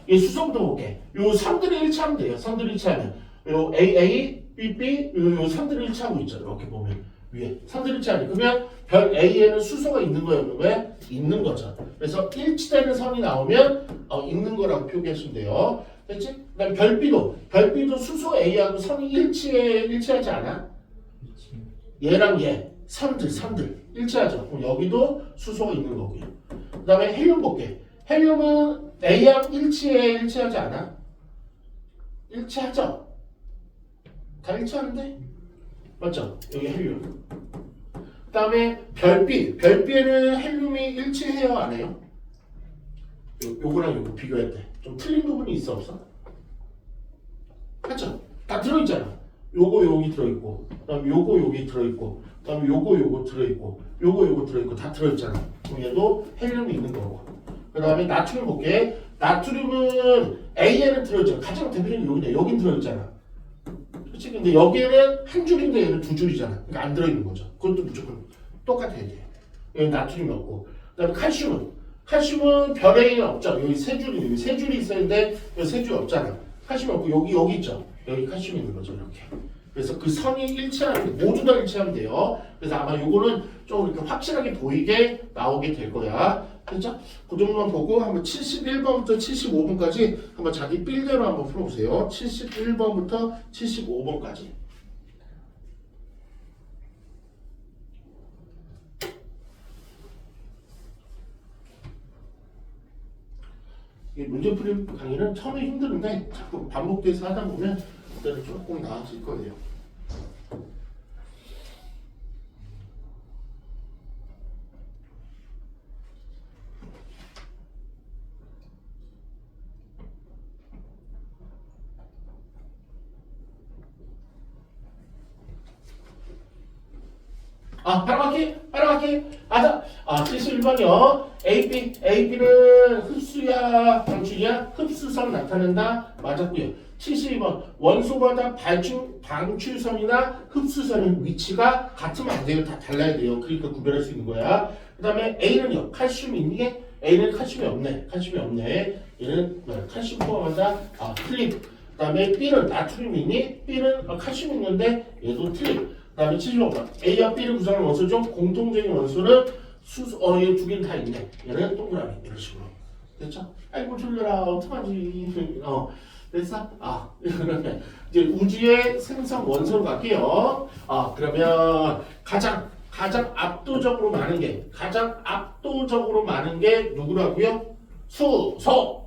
이 수소부터 볼게. 요 3들이 1차하면 돼요. 3들이 1차하면. 요 A, B, 요 3들이 1차하고 있죠. 이렇게 보면. 위에. 3들이 1차하면. 그러면 별 A에는 수소가 있는 거예요? 없는 거예요? 있는 거죠. 그래서 일치되는 선이 나오면 있는 거라고 표기하시면 돼요. 됐지? 그 다음 별 B도 수소 A하고 선이 일치하지 않아? 얘랑 얘. 선들. 일치하죠. 그럼 여기도 수소가 있는 거고요. 그 다음에 헬륨 볼게. 헬륨은 A하고 일치하지 않아? 일치하죠? 다 일치하는데? 맞죠? 여기 헬륨. 그 다음에 별비에는 헬륨이 일치해요? 안 해요? 요거랑 요거 비교할 때 좀 틀린 부분이 있어 없어? 맞죠? 다 들어있잖아. 요거 여기 들어있고, 그 다음에 요거 여기 들어있고, 그 다음에 요거 들어있고, 요거 들어있고 다 들어있잖아. 그럼 얘도 헬륨이 있는 거고. 그 다음에 나트륨 볼게. 나트륨은 A에는 들어있잖아. 가장 대표적인 여긴 들어있잖아. 그렇지? 근데 여기에는 한 줄인데 얘는 두 줄이잖아. 그러니까 안 들어있는 거죠. 그것도 무조건 똑같아야 돼요. 여기 나트륨이 없고. 그 다음에 칼슘은 별 A는 없죠. 여기 세 줄이 있었는데 여기 세 줄이 없잖아. 칼슘이 없고 여기 있죠. 여기 칼슘이 있는 거죠. 이렇게. 그래서 그 선이 일치하는 게 모두 다 일치하면 돼요. 그래서 아마 요거는 좀 이렇게 확실하게 보이게 나오게 될 거야. 그렇죠? 그 정도만 보고 한번 71번부터 75번까지 한번 자기 필대로 한번 풀어보세요. 71번부터 75번까지. 이 문제풀이 강의는 처음에 힘드는데 자꾸 반복돼서 하다 보면 그때는 조금 나아질 거예요. 바로 갈게. 71번이요. AB는 흡수야, 방출이야? 흡수선 나타낸다? 맞았고요. 72번. 원소마다 방출선이나 흡수선의 위치가 같으면 안 돼요. 다 달라야 돼요. 그러니까 구별할 수 있는 거야. 그 다음에 A는요. 칼슘이 있니? A는 칼슘이 없네. 얘는 칼슘 포함한다? 틀림. 그 다음에 B는 나트륨이 있니? B는 칼슘이 있는데 얘도 틀림. 그 다음에 75번. A와 B를 구성하는 원소 중 공통적인 원소는 얘 두 개는 다 있네. 얘는 동그라미. 이런 식으로. 됐죠? 아이고, 졸려라. 어떡하지? 됐어? 그러면 이제 우주의 생성 원소로 갈게요. 그러면 가장 압도적으로 많은 게 누구라고요? 수소.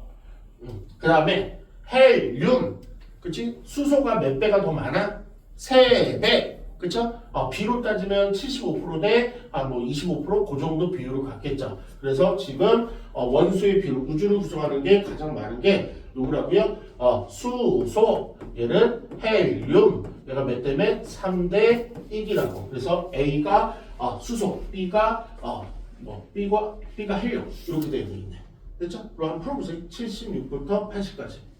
그 다음에 헬륨. 그치? 수소가 몇 배가 더 많아? 3배. 그쵸? 비로 따지면 75% 대 25% 그 정도 비율을 갖겠죠. 그래서 지금 원소의 비율, 우주를 구성하는 게 가장 많은 게 누구라고요? 수소. 얘는 헬륨. 얘가 몇 대면 3대 1이라고. 그래서 A가 수소, B가 B가 헬륨. 이렇게 되어 있네. 됐죠? 그럼 한번 풀어보세요. 76부터 80까지.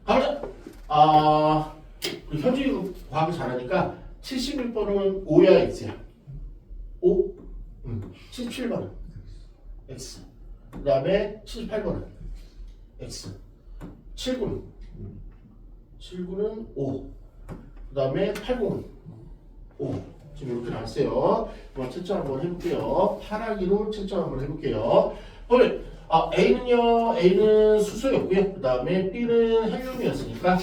가보자. 현준이 과학을 잘하니까 76번은 O야 X야? O? 77번은 X. 그 다음에 78번은 X. 79는 5. 그 다음에 80은 5. 지금 이렇게 나왔어요. 한번 채점 한번 해볼게요. 파라기로 채점 한번 해볼게요. 그러면 A는요, A는 수소였고요. 그 다음에 B는 헬륨이었으니까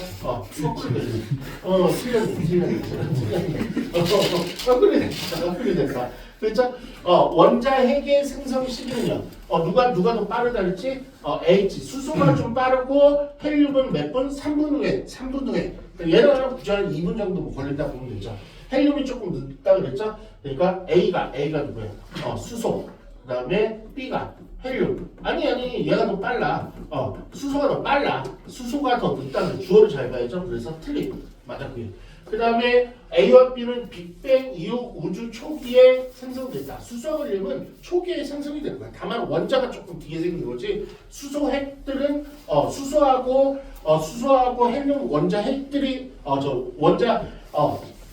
거꾸로 됐다. 그렇죠? 원자핵의 생성 시기는요. 누가 더 빠르다 그랬지? H. 수소가 좀 빠르고 헬륨은 몇 분? 3분 후에. 3분 후에. 얘랑 구조는 2분 정도 뭐 걸린다 보면 되죠. 헬륨이 조금 늦다 그랬죠? 그러니까 A가 누구야? 수소. 그 다음에 B가 헬륨. 아니 얘가 더 빨라. 수소가 더 빨라. 수소가 더 늦다는 주어를 잘 봐야죠. 그래서 틀림. 맞았고요. 그 다음에 A와 B는 빅뱅 이후 우주 초기에 생성됐다. 수소 헬륨은 초기에 생성이 되는 거야. 다만 원자가 조금 뒤에 생긴 거지. 수소 핵들은 수소하고 헬륨 원자 핵들이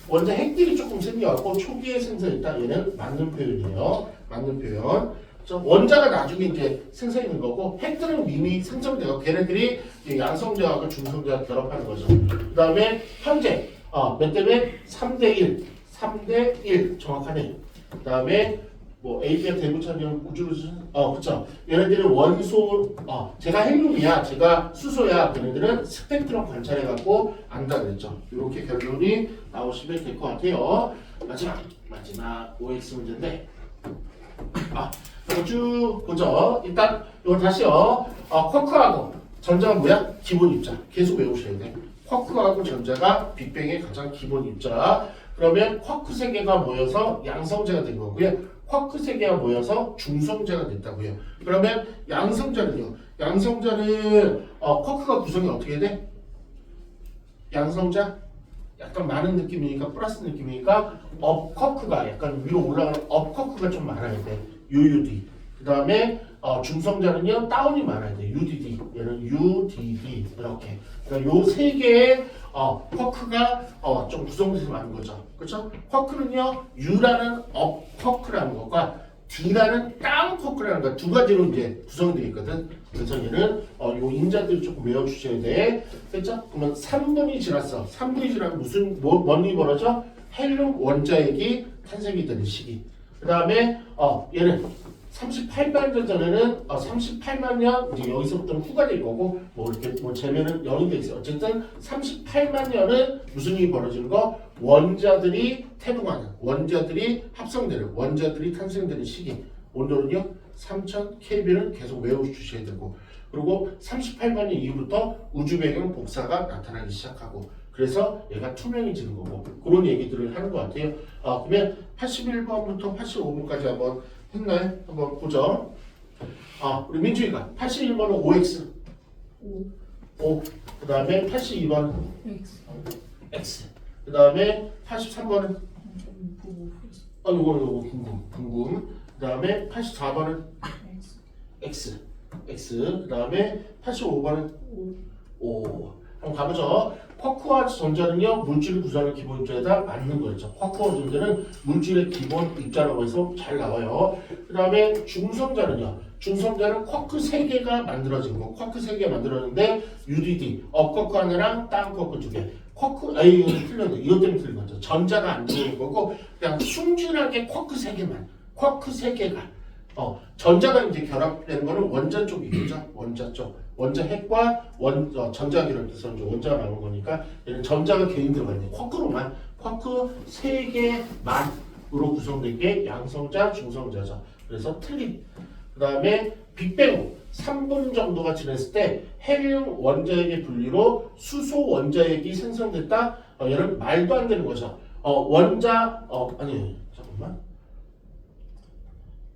원자 핵들이 조금 생겨갖고 초기에 생성했다. 얘는 맞는 표현이에요. 맞는 표현. 원자가 나중에 이제 생성되는 거고 핵들은 이미 생성되고 걔네들이 양성자하고 중성자가 결합하는 거죠. 그 다음에 현재 몇 대 몇? 3대1. 3대1 정확하네. 그 다음에 뭐 AB가 대부차면 우주로 그쵸. 얘네들은 원소 제가 헬륨이야 제가 수소야. 걔네들은 스펙트럼 관찰해갖고 안다 그랬죠. 이렇게 결론이 나오시면 될 것 같아요. 마지막 OX 문제인데 이거 쭉 보죠. 일단 이거 다시요. 쿼크하고 전자가 뭐야? 기본 입자. 계속 외우셔야 돼. 쿼크하고 전자가 빅뱅의 가장 기본 입자. 그러면 쿼크 세 개가 모여서 양성자가 된 거고요. 쿼크 세 개가 모여서 중성자가 됐다고요. 그러면 양성자는요. 양성자는 쿼크가 구성이 어떻게 돼? 양성자? 약간 많은 느낌이니까 플러스 느낌이니까 업 쿼크가 약간 위로 올라가는 업 쿼크가 좀 많아야 돼. UUD. 그 다음에 중성자는요 다운이 많아야 돼. UDD. 얘는 UDD 이렇게. 그러니까 요 세 개의 쿼크가 좀 구성돼서 많은 거죠. 그렇죠? 쿼크는요 U라는 업 쿼크라는 것과 D라는 다운 쿼크라는 것 두 가지로 이제 구성되어 있거든. 그래서 얘는 요 인자들을 조금 외워주셔야 돼. 됐죠? 그러면 3분이 지났어. 3분이 지나면 뭔 일이 벌어져? 헬륨 원자핵이 탄생이 되는 시기. 그 다음에 얘는 38만 년 전에는 38만 년 이제 여기서부터는 후가 될 거고 뭐 이렇게 뭐 재면은 0이 돼 있어요. 어쨌든 38만 년은 무슨 일이 벌어지는 거? 원자들이 태동하는, 원자들이 합성되는, 원자들이 탄생되는 시기. 온도는요 3000 켈빈을 계속 외워주셔야 되고 그리고 38만 년 이후부터 우주 배경 복사가 나타나기 시작하고 그래서 얘가 투명해지는 거고 그런 얘기들을 하는 것 같아요. 그러면 81번부터 85번까지 한번 했나요? 한번 보죠. 우리 민주이가 81번은 OX 5. 그 다음에 82번은 X. 그 다음에 83번은 요거 궁금. 그 다음에 84번은 X. 그 다음에 85번은 O. 한번 가보죠. 쿼크와 전자는요 물질을 구성하는 기본 입자에다 맞는 거였죠. 쿼크와 전자는 물질의 기본 입자라고 해서 잘 나와요. 그 다음에 중성자는요. 중성자는 쿼크 3개가 만들어진 거. 쿼크 3개 만들었는데 UDD 업 쿼크 하나랑 다운 쿼크 2개. 쿼크 이거 틀렸네. 이것 때문에 틀린 거죠. 전자가 안 들어있는 거고 그냥 순진하게 쿼크 3개만. 쿼크 3개가 전자가 이제 결합되는 거는 원자 쪽이겠죠. 원자 쪽. 원자 핵과 전자가 결합돼서 이제 원자가 나오는 거니까 얘는 전자가 개인 들어가 있는 쿼크로만 쿼크 3개만으로 구성된 게 양성자, 중성자죠. 그래서 틀림. 그 다음에 빅뱅 후 3분 정도가 지났을 때 헬륨 원자핵의 분리로 수소 원자핵이 생성됐다. 얘는 말도 안 되는 거죠. 아니 잠깐만.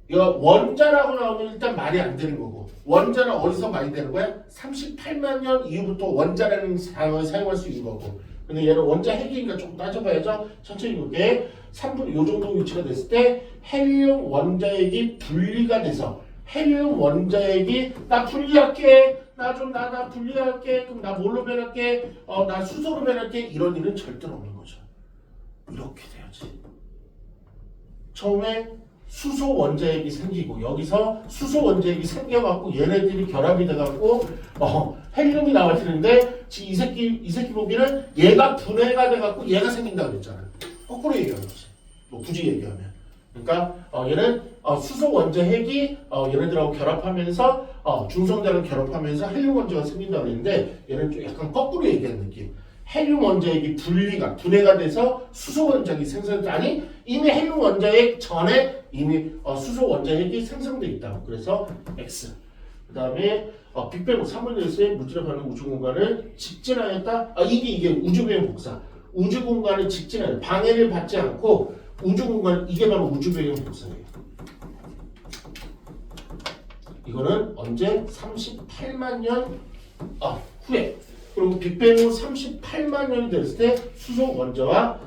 이거 원자라고 나오면 일단 말이 안 되는 거고 원자는 어디서 많이 되는 거야? 38만 년 이후부터 원자라는 단어를 사용할 수 있는 거고 근데 얘는 원자 핵이니까 조금 따져봐야죠. 천천히 볼게. 3분 요 정도 위치가 됐을 때 헬륨 원자핵이 분리가 돼서 헬륨 원자핵이 나 분리할게 나 분리할게 그럼 나 뭘로 변할게 나 수소로 변할게 이런 일은 절대로 없는 거죠. 이렇게 돼야지. 처음에 수소 원자핵이 생기고 여기서 수소 원자핵이 생겨갖고 얘네들이 결합이 돼갖고 헬륨이 나와지는데 지금 이 새끼 보기는 얘가 분해가 돼갖고 얘가 생긴다고 그랬잖아. 거꾸로 얘기하는 거지. 뭐 굳이 얘기하면. 그러니까 얘는 수소 원자핵이 얘네들하고 결합하면서 중성자랑 결합하면서 헬륨 원자가 생긴다고 그랬는데 얘는 좀 약간 거꾸로 얘기하는 느낌. 헬륨 원자핵이 분해가 돼서 수소 원자핵이 생성돼. 아니 이미 헬륨 원자핵 전에 이미 수소 원자핵이 생성돼 있다. 그래서 X. 그 다음에 빅뱅 3분의1의 물질에 반응 우주 공간을 직진하였다. 이게 우주 배경 복사. 우주 공간을 직진하여 방해를 받지 않고 우주 공간, 이게 바로 우주 배경 복사예요. 이거는 언제? 38만 년 후에. 그리고 빅뱅 후 38만 년이 됐을 때 수소 원자와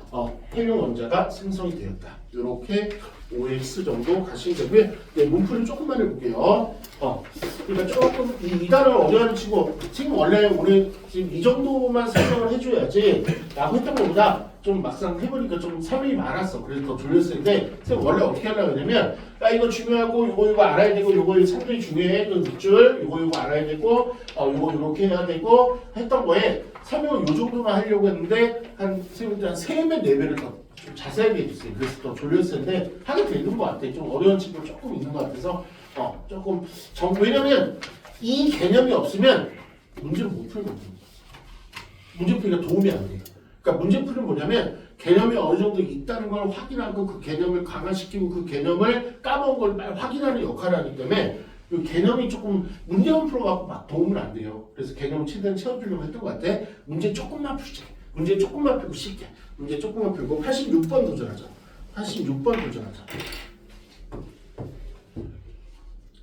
헬륨 원자가 생성이 되었다. 이렇게 OX 정도 가시면 되고요. 네, 문풀이 조금만 해볼게요. 그러니까 조금 이 단어를 어려워하는 친구, 지금 원래 우리 지금 이 정도만 설명을 해줘야지 라고 했던 것보다 좀 막상 해보니까 좀 설명이 많았어. 그래서 더 졸렸을 텐데 선생님 원래 어떻게 하려고 하냐면 이거 중요하고 이거 알아야 되고 이거 상당히 중요해. 그 밑줄 이거 알아야 되고 이거 이렇게 해야 되고 했던 거에 설명을 이 정도만 하려고 했는데 선생님들 한 3배, 4배를 더 좀 자세하게 해주세요. 그래서 더 졸렸을 텐데 하게 되는 것 같아. 좀 어려운 친구 조금 있는 것 같아서 조금 왜냐면 이 개념이 없으면 문제를 못 풀거든요. 문제 풀기가 도움이 안 돼요. 그러니까 문제풀이는 뭐냐면 개념이 어느 정도 있다는 걸 확인하고 그 개념을 강화시키고 그 개념을 까먹은 걸 빨리 확인하는 역할을 하기 때문에 그 개념이 조금 문제만 풀어갖고 막 도움은 안 돼요. 그래서 개념을 최대한 채워주려고 했던 것 같아. 문제 조금만 풀자. 문제 조금만 풀고 쉽게. 문제 조금만 풀고 86번 도전하자. 86번 도전하자.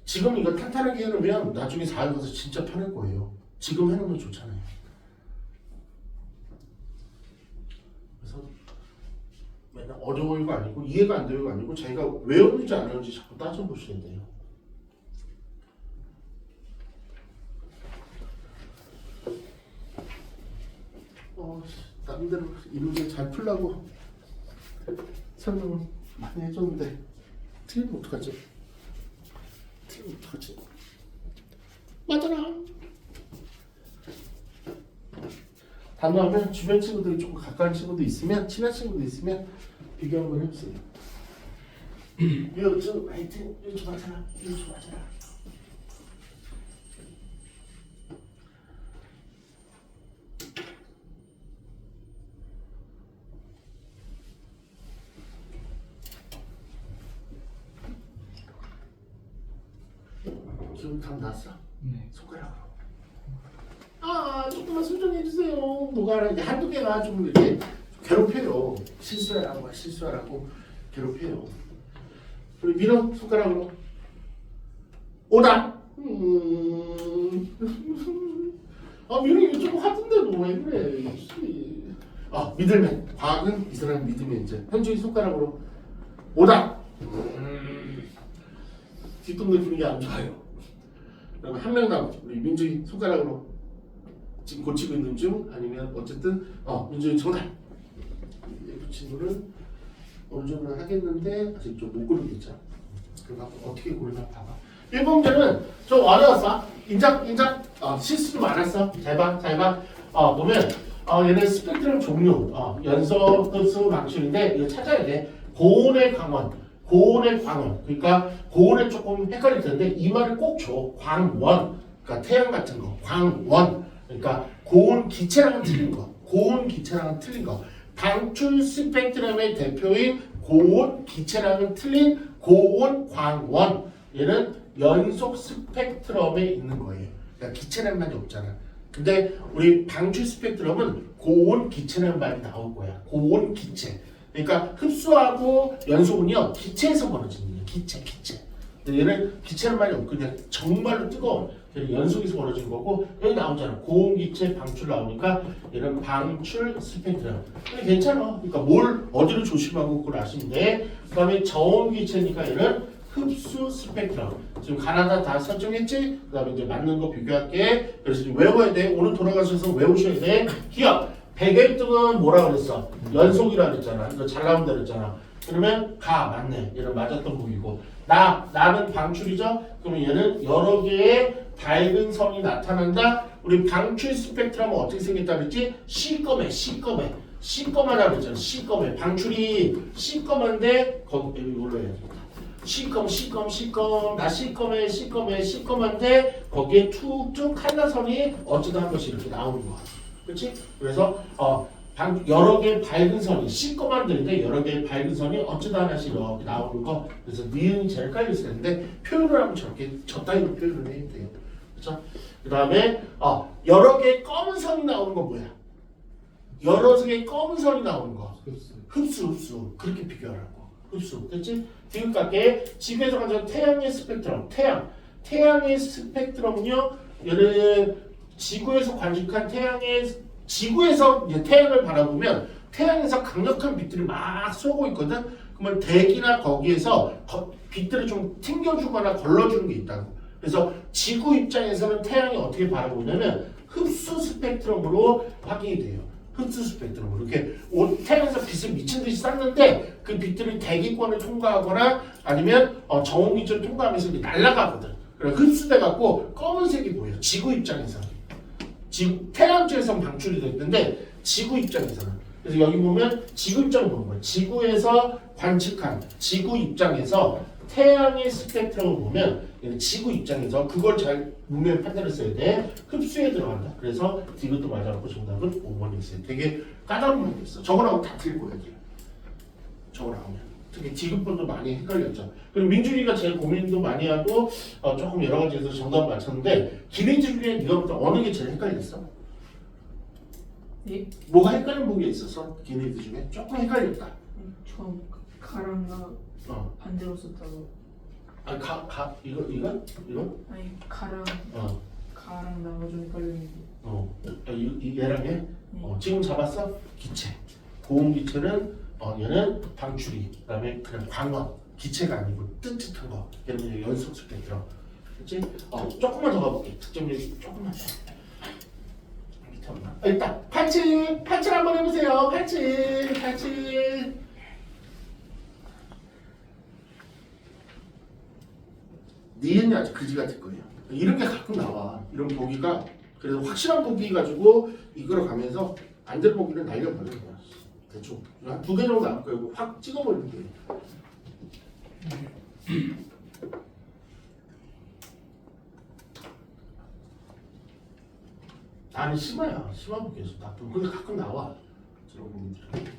지금 이거 탄탄하게 해놓으면 나중에 4일 가서 진짜 편할 거예요. 지금 해놓으면 좋잖아요. 그래서 맨날 어려워요가 아니고 이해가 안 되요가 아니고 자기가 외웠는지 안 외웠는지 자꾸 따져보시면 돼요. 남들은 이론을 잘 풀라고 설명을 많이 해줬는데 틀리면 어떡하지? 틀리면 어떡하지? 맞아라. 단호하면 주변 친구들이 조금 가까운 친구도 있으면 친한 친구도 있으면 비교 한번 해보세요. 요즘 하여튼 요즘 맞아라. 요즘 맞아라. 기분 감 났어?
네.
손가락으로. 조금만 수정해 주세요. 뭐가 이제 한두 개가 좀 이렇게 괴롭혀요. 실수하라고 괴롭혀요. 그리고 밀어 손가락으로. 오다. 밀어 이거 조금 하던데도 왜 그래? 믿을면 과학은 이 사람 믿으면 이제 현주이 손가락으로 오다. 뒷동네 분위기 안 좋아요. 그러면 한 명 남았죠. 우리 민주이 손가락으로 지금 고치고 있는 중 아니면 어쨌든 민주이 정답. 이 친구는 어느 정도 하겠는데 아직 좀 못 고르겠죠. 그럼 어떻게 고르나 봐봐. 1번문제는 좀 어려웠어. 인정. 실수도 많았어. 잘 봐. 보면 얘는 스펙트럼 종류, 연속 흡수 방식인데 이거 찾아야 돼. 고온의 광원. 그러니까 고온에 조금 헷갈릴 텐데 이 말을 꼭 줘. 광원. 그러니까 태양 같은 거. 광원. 그러니까 고온 기체랑은 틀린 거. 방출 스펙트럼의 대표인 고온 기체랑은 틀린 고온 광원. 얘는 연속 스펙트럼에 있는 거예요. 그러니까 기체라는 말이 없잖아. 근데 우리 방출 스펙트럼은 고온 기체라는 말이 나올 거야. 고온 기체. 그러니까 흡수하고 연속은요 기체에서 벌어지는 거예요. 기체. 근데 얘는 기체는 말이 없고 그냥 정말로 뜨거운 연속에서 벌어지는 거고 여기 나오잖아. 고온 기체 방출 나오니까 얘는 방출 스펙트럼. 괜찮아. 그러니까 뭘 어디를 조심하고 그걸 아시면 돼. 그다음에 저온 기체니까 얘는 흡수 스펙트럼. 지금 가나다 다 설정했지? 그다음에 이제 맞는 거 비교할게. 그래서 지금 외워야 돼. 오늘 돌아가셔서 외우셔야 돼. 기억. 100의 1등은 뭐라 그랬어? 연속이라 그랬잖아. 이거 잘 나온다 그랬잖아. 그러면 가 맞네. 얘는 맞았던 부위고 나는 방출이죠. 그러면 얘는 여러 개의 밝은 선이 나타난다. 우리 방출 스펙트럼은 어떻게 생겼다 그랬지? 시꺼매다 그랬잖아. 시꺼매. 방출이 시꺼먼데 거기 이걸로 해야지. 시꺼먼데 거기에 툭툭 칼라선이 어쩌다 한 번씩 이렇게 나오는 거야. 그렇지? 그래서 여러 개의 밝은 선이 시꺼먼데인데 여러 개의 밝은 선이 어쩌다 하나씩 이렇게 나오는 거. 그래서 니은이 제일 깔려 있을 텐데 표현을 하면 저렇게 저 따위로 표현을 해야 돼요. 그렇죠? 그 다음에 여러 개의 검은 선이 나오는 거 뭐야? 여러 개의 검은 선이 나오는 거. 흡수. 그렇게 비교하라고. 흡수. 됐지? 디귿각계 지구에서 가져온 태양의 스펙트럼. 태양의 스펙트럼은요. 얘는 지구에서 관측한 지구에서 이제 태양을 바라보면 태양에서 강력한 빛들이 막 쏘고 있거든. 그러면 대기나 거기에서 빛들을 좀 튕겨주거나 걸러주는 게 있다고. 그래서 지구 입장에서는 태양이 어떻게 바라보냐면 흡수 스펙트럼으로 확인이 돼요. 흡수 스펙트럼으로 이렇게 태양에서 빛을 미친 듯이 쐈는데 그 빛들이 대기권을 통과하거나 아니면 정온기를 통과하면서 이렇게 날아가거든. 그래 흡수돼 갖고 검은색이 보여. 지구 입장에서는. 태양 쪽에서는 방출이 됐는데 지구 입장에서는. 그래서 여기 보면 지구 입장을 보는 거예요. 지구에서 관측한 지구 입장에서 태양의 스펙트럼을 보면 지구 입장에서 그걸 잘 문맥 판단을 써야 돼. 흡수에 들어간다. 그래서 디귿도 맞아갖고 정답은 5번이 있어요. 되게 까다로운 문제 있어. 저거 나오면 다 틀릴 거야. 저거 나오면. 특히 디귿분도 많이 헷갈렸죠. 그리고 민준이가 제일 고민도 많이 하고 조금 여러 가지에서 정답을 맞췄는데 기내지 중에 네가 볼 때 어느 게 제일 헷갈렸어?
예?
뭐가 헷갈린 부분이 있었어? 기내지 중에? 조금 헷갈렸다.
처음 가랑 반대로 썼다고.
아니 이거?
아니 가랑 나가 좀 헷갈리는데.
얘랑 얘? 지금 잡았어? 기체. 고온 기체는 얘는 방출이. 그다음에 그냥 광원. 기체가 아니고 뜨뜻한 거. 얘는 연속 스펙트럼. 그렇지? 조금만 더 가볼게. 특정률 조금만 더. 밑에 없나? 일단 87 한번 해보세요. 87. 니은이 아주 그지 같을 거예요. 이런 게 가끔 나와. 이런 보기가 그래서 확실한 보기 가지고 이끌어 가면서 안 되는 보기는 날려버리는 거야. 대충 한 2개 정도 남을 거예요. 확 찍어버리는 거예요. 나는 심한 보기에서 나쁜. 근데 가끔 나와. 저런 보기들은.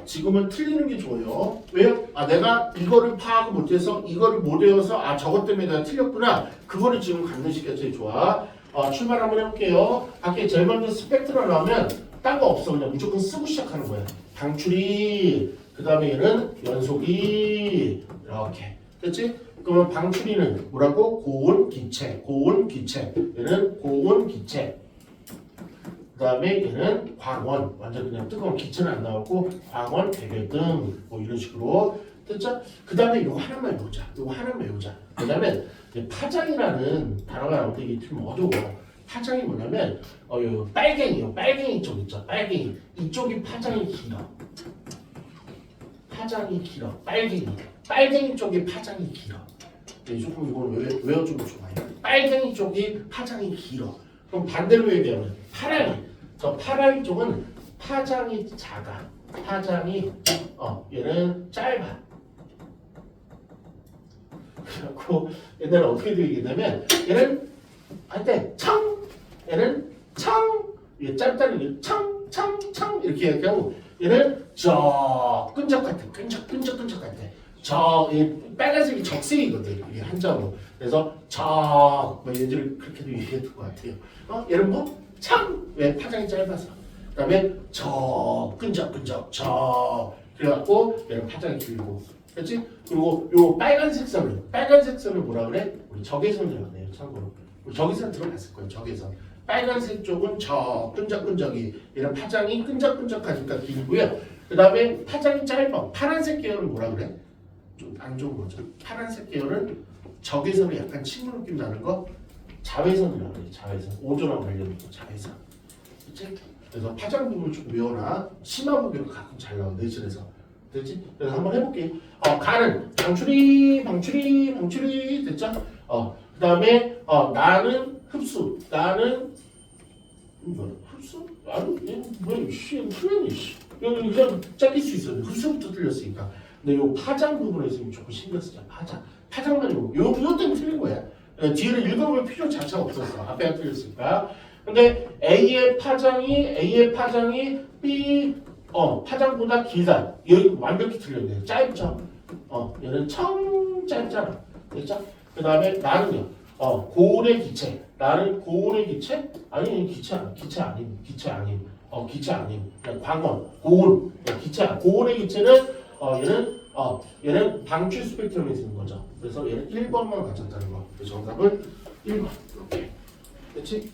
지금은 틀리는 게 좋아요. 왜요? 내가 이거를 파악을 못해서 이거를 못 외워서 저것 때문에 내가 틀렸구나. 그거를 지금 감정시켜야 제일 좋아. 출발 한번 해볼게요. 밖에 제일 먼저 스펙트럼 나오면 딴 거 없어. 그냥 무조건 쓰고 시작하는 거야. 방출이, 그 다음에 얘는 연속이 이렇게. 됐지? 그러면 방출이는 뭐라고? 고온 기체. 얘는 고온 기체. 그 다음에 얘는 광원, 완전 그냥 뜨거운 기체는 안 나오고 광원, 대결등 뭐 이런 식으로. 됐죠? 그 다음에 이거 하나만 외우자. 왜냐면 파장이라는 단어가 나올 때 이게 좀 어려워. 파장이 뭐냐면 빨갱이 쪽 있죠. 빨갱이 이쪽이 파장이 길어. 빨갱이 쪽이 파장이 길어. 조금 이걸 외워주면 좋아요. 빨갱이 쪽이 파장이 길어. 그럼 반대로 얘기하면 파랑이 쪽은 파장이 작아. 얘는 짧아. 그래갖고 옛날에 어떻게 얘기했냐면 얘는 한때 얘는 얘 짧다는 게 이렇게 얘기하고 얘는 끈적 같아. 이 빨간색이 적색이거든. 이게 한자로. 그래서 예전에 그렇게도 얘기했던 것 같아요. 얘는 왜 파장이 짧아서. 그다음에 끈적. 그래갖고 얘는 파장이 길고. 그렇지? 그리고 요 빨간색 선을 뭐라 그래? 우리 적외선이라고 해요. 참고로. 우리 적외선 들어봤을 거예요. 적외선. 빨간색 쪽은 끈적끈적이. 얘는 파장이 끈적끈적하니까 길고요. 그다음에 파장이 짧아. 파란색 계열은 뭐라 그래? 좀 안 좋은 거죠. 파란색 계열은 적외선이 약간 친구 느낌 나는 거 자외선이라고 해요. 자외선. 오존하고 관련된 거 자외선. 그치? 그래서 파장 부분을 조금 외워라. 심화 부분도 가끔 잘 나와 내신에서. 됐지? 그래서 한번 해볼게. 가는 방출이 됐죠? 그 다음에 나는 흡수. 나는 뭐야? 흡수? 나는 뭐야? 씨, 표현이 씨. 이거는 그냥 짧게 수 있어요. 흡수부터 틀렸으니까. 근데 요 파장 부분에서 조금 신경 쓰자. 파장만 요 때문에 틀린 거야. 뒤를 읽어볼 필요 자체가 없었어. 앞에가 틀렸으니까. 근데 A의 파장이 B 파장보다 길다. 여기 완벽히 틀렸네. 짧죠. 얘는 청 짧잖아. 됐죠? 그 다음에 나는요. 고울의 기체. 나는 고울의 기체? 아니 기체 아님. 기체 아님. 그냥 광원. 고울. 고울의 기체는 얘는 방출 스펙트럼에 있는 거죠. 그래서 얘는 1번만 가졌다는 거. 그래서 정답은 1번. 이렇게. 그렇지?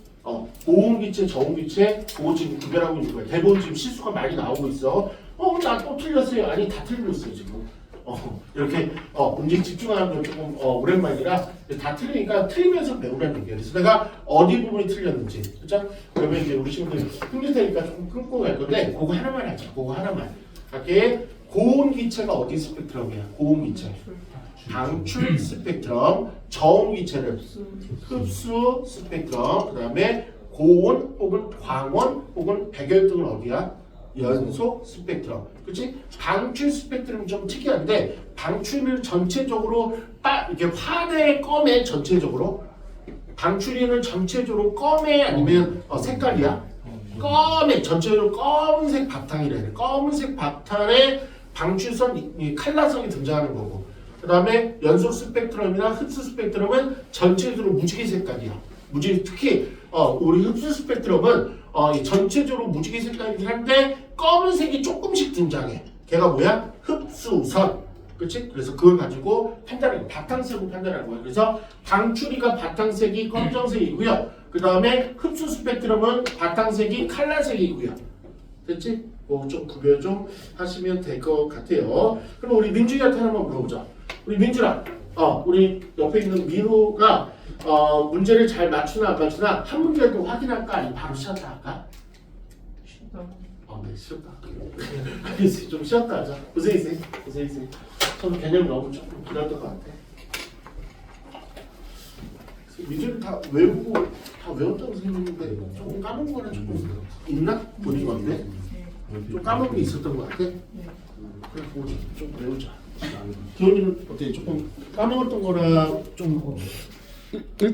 고온기체, 저온기체, 그거 지금 구별하고 있는 거야. 대부분 지금 실수가 많이 나오고 있어. 나 또 틀렸어요. 아니, 다 틀리고 있어요, 지금. 이렇게, 문제 집중하는 건 조금, 오랜만이라 다 틀리니까 틀리면서 배우라는 얘기예요. 그래서 내가 어디 부분이 틀렸는지. 그죠? 그러면 이제 우리 친구들 힘들 테니까 조금 끊고 갈 건데, 그거 하나만 하자. 그거 하나만. 이렇게, 고온기체가 어디 스펙트럼이야? 고온기체. 방출 스펙트럼, 저온기체는 흡수 스펙트럼, 그 다음에 고온 혹은 광원 혹은 백열등은 어디야? 연소 스펙트럼. 그치? 방출 스펙트럼은 좀 특이한데 방출은 전체적으로 이렇게 화대 검에 전체적으로 방출이는 전체적으로 검에 아니면 색깔이야? 검에 전체적으로 검은색 바탕이래. 검은색 바탕에 방출선 이 칼라성이 등장하는 거고 그 다음에 연속 스펙트럼이나 흡수 스펙트럼은 전체적으로 무지개 색깔이야. 특히 우리 흡수 스펙트럼은 전체적으로 무지개 색깔이긴 한데 검은색이 조금씩 등장해. 걔가 뭐야? 흡수선. 그치? 그래서 그걸 가지고 바탕색으로 판단하는 거야. 그래서 방출이가 바탕색이 검정색이고요. 그 다음에 흡수 스펙트럼은 바탕색이 칼라색이고요. 됐지? 좀 구별 좀 하시면 될 것 같아요. 그럼 우리 민준이한테 한번 물어보자. 우리 민준아, 우리 옆에 있는 민호가 문제를 잘 맞추나 안 맞추나 한 문제라도 확인할까? 아니면 바로 쉬었다 할까? 네, 쉬었다. 알겠어, 좀 쉬었다 하자. 고생했어요. 저는 개념 너무 조금 길었던 것 같아. 민준이 다 외웠다고 생각했는데 조금 까먹은 거는 조금 있나? 보니까 어때? 좀 까먹은 게 있었던 것 같아? 그래, 좀 외우자. 기현이는 어때? 조금 까먹었던 거랑 좀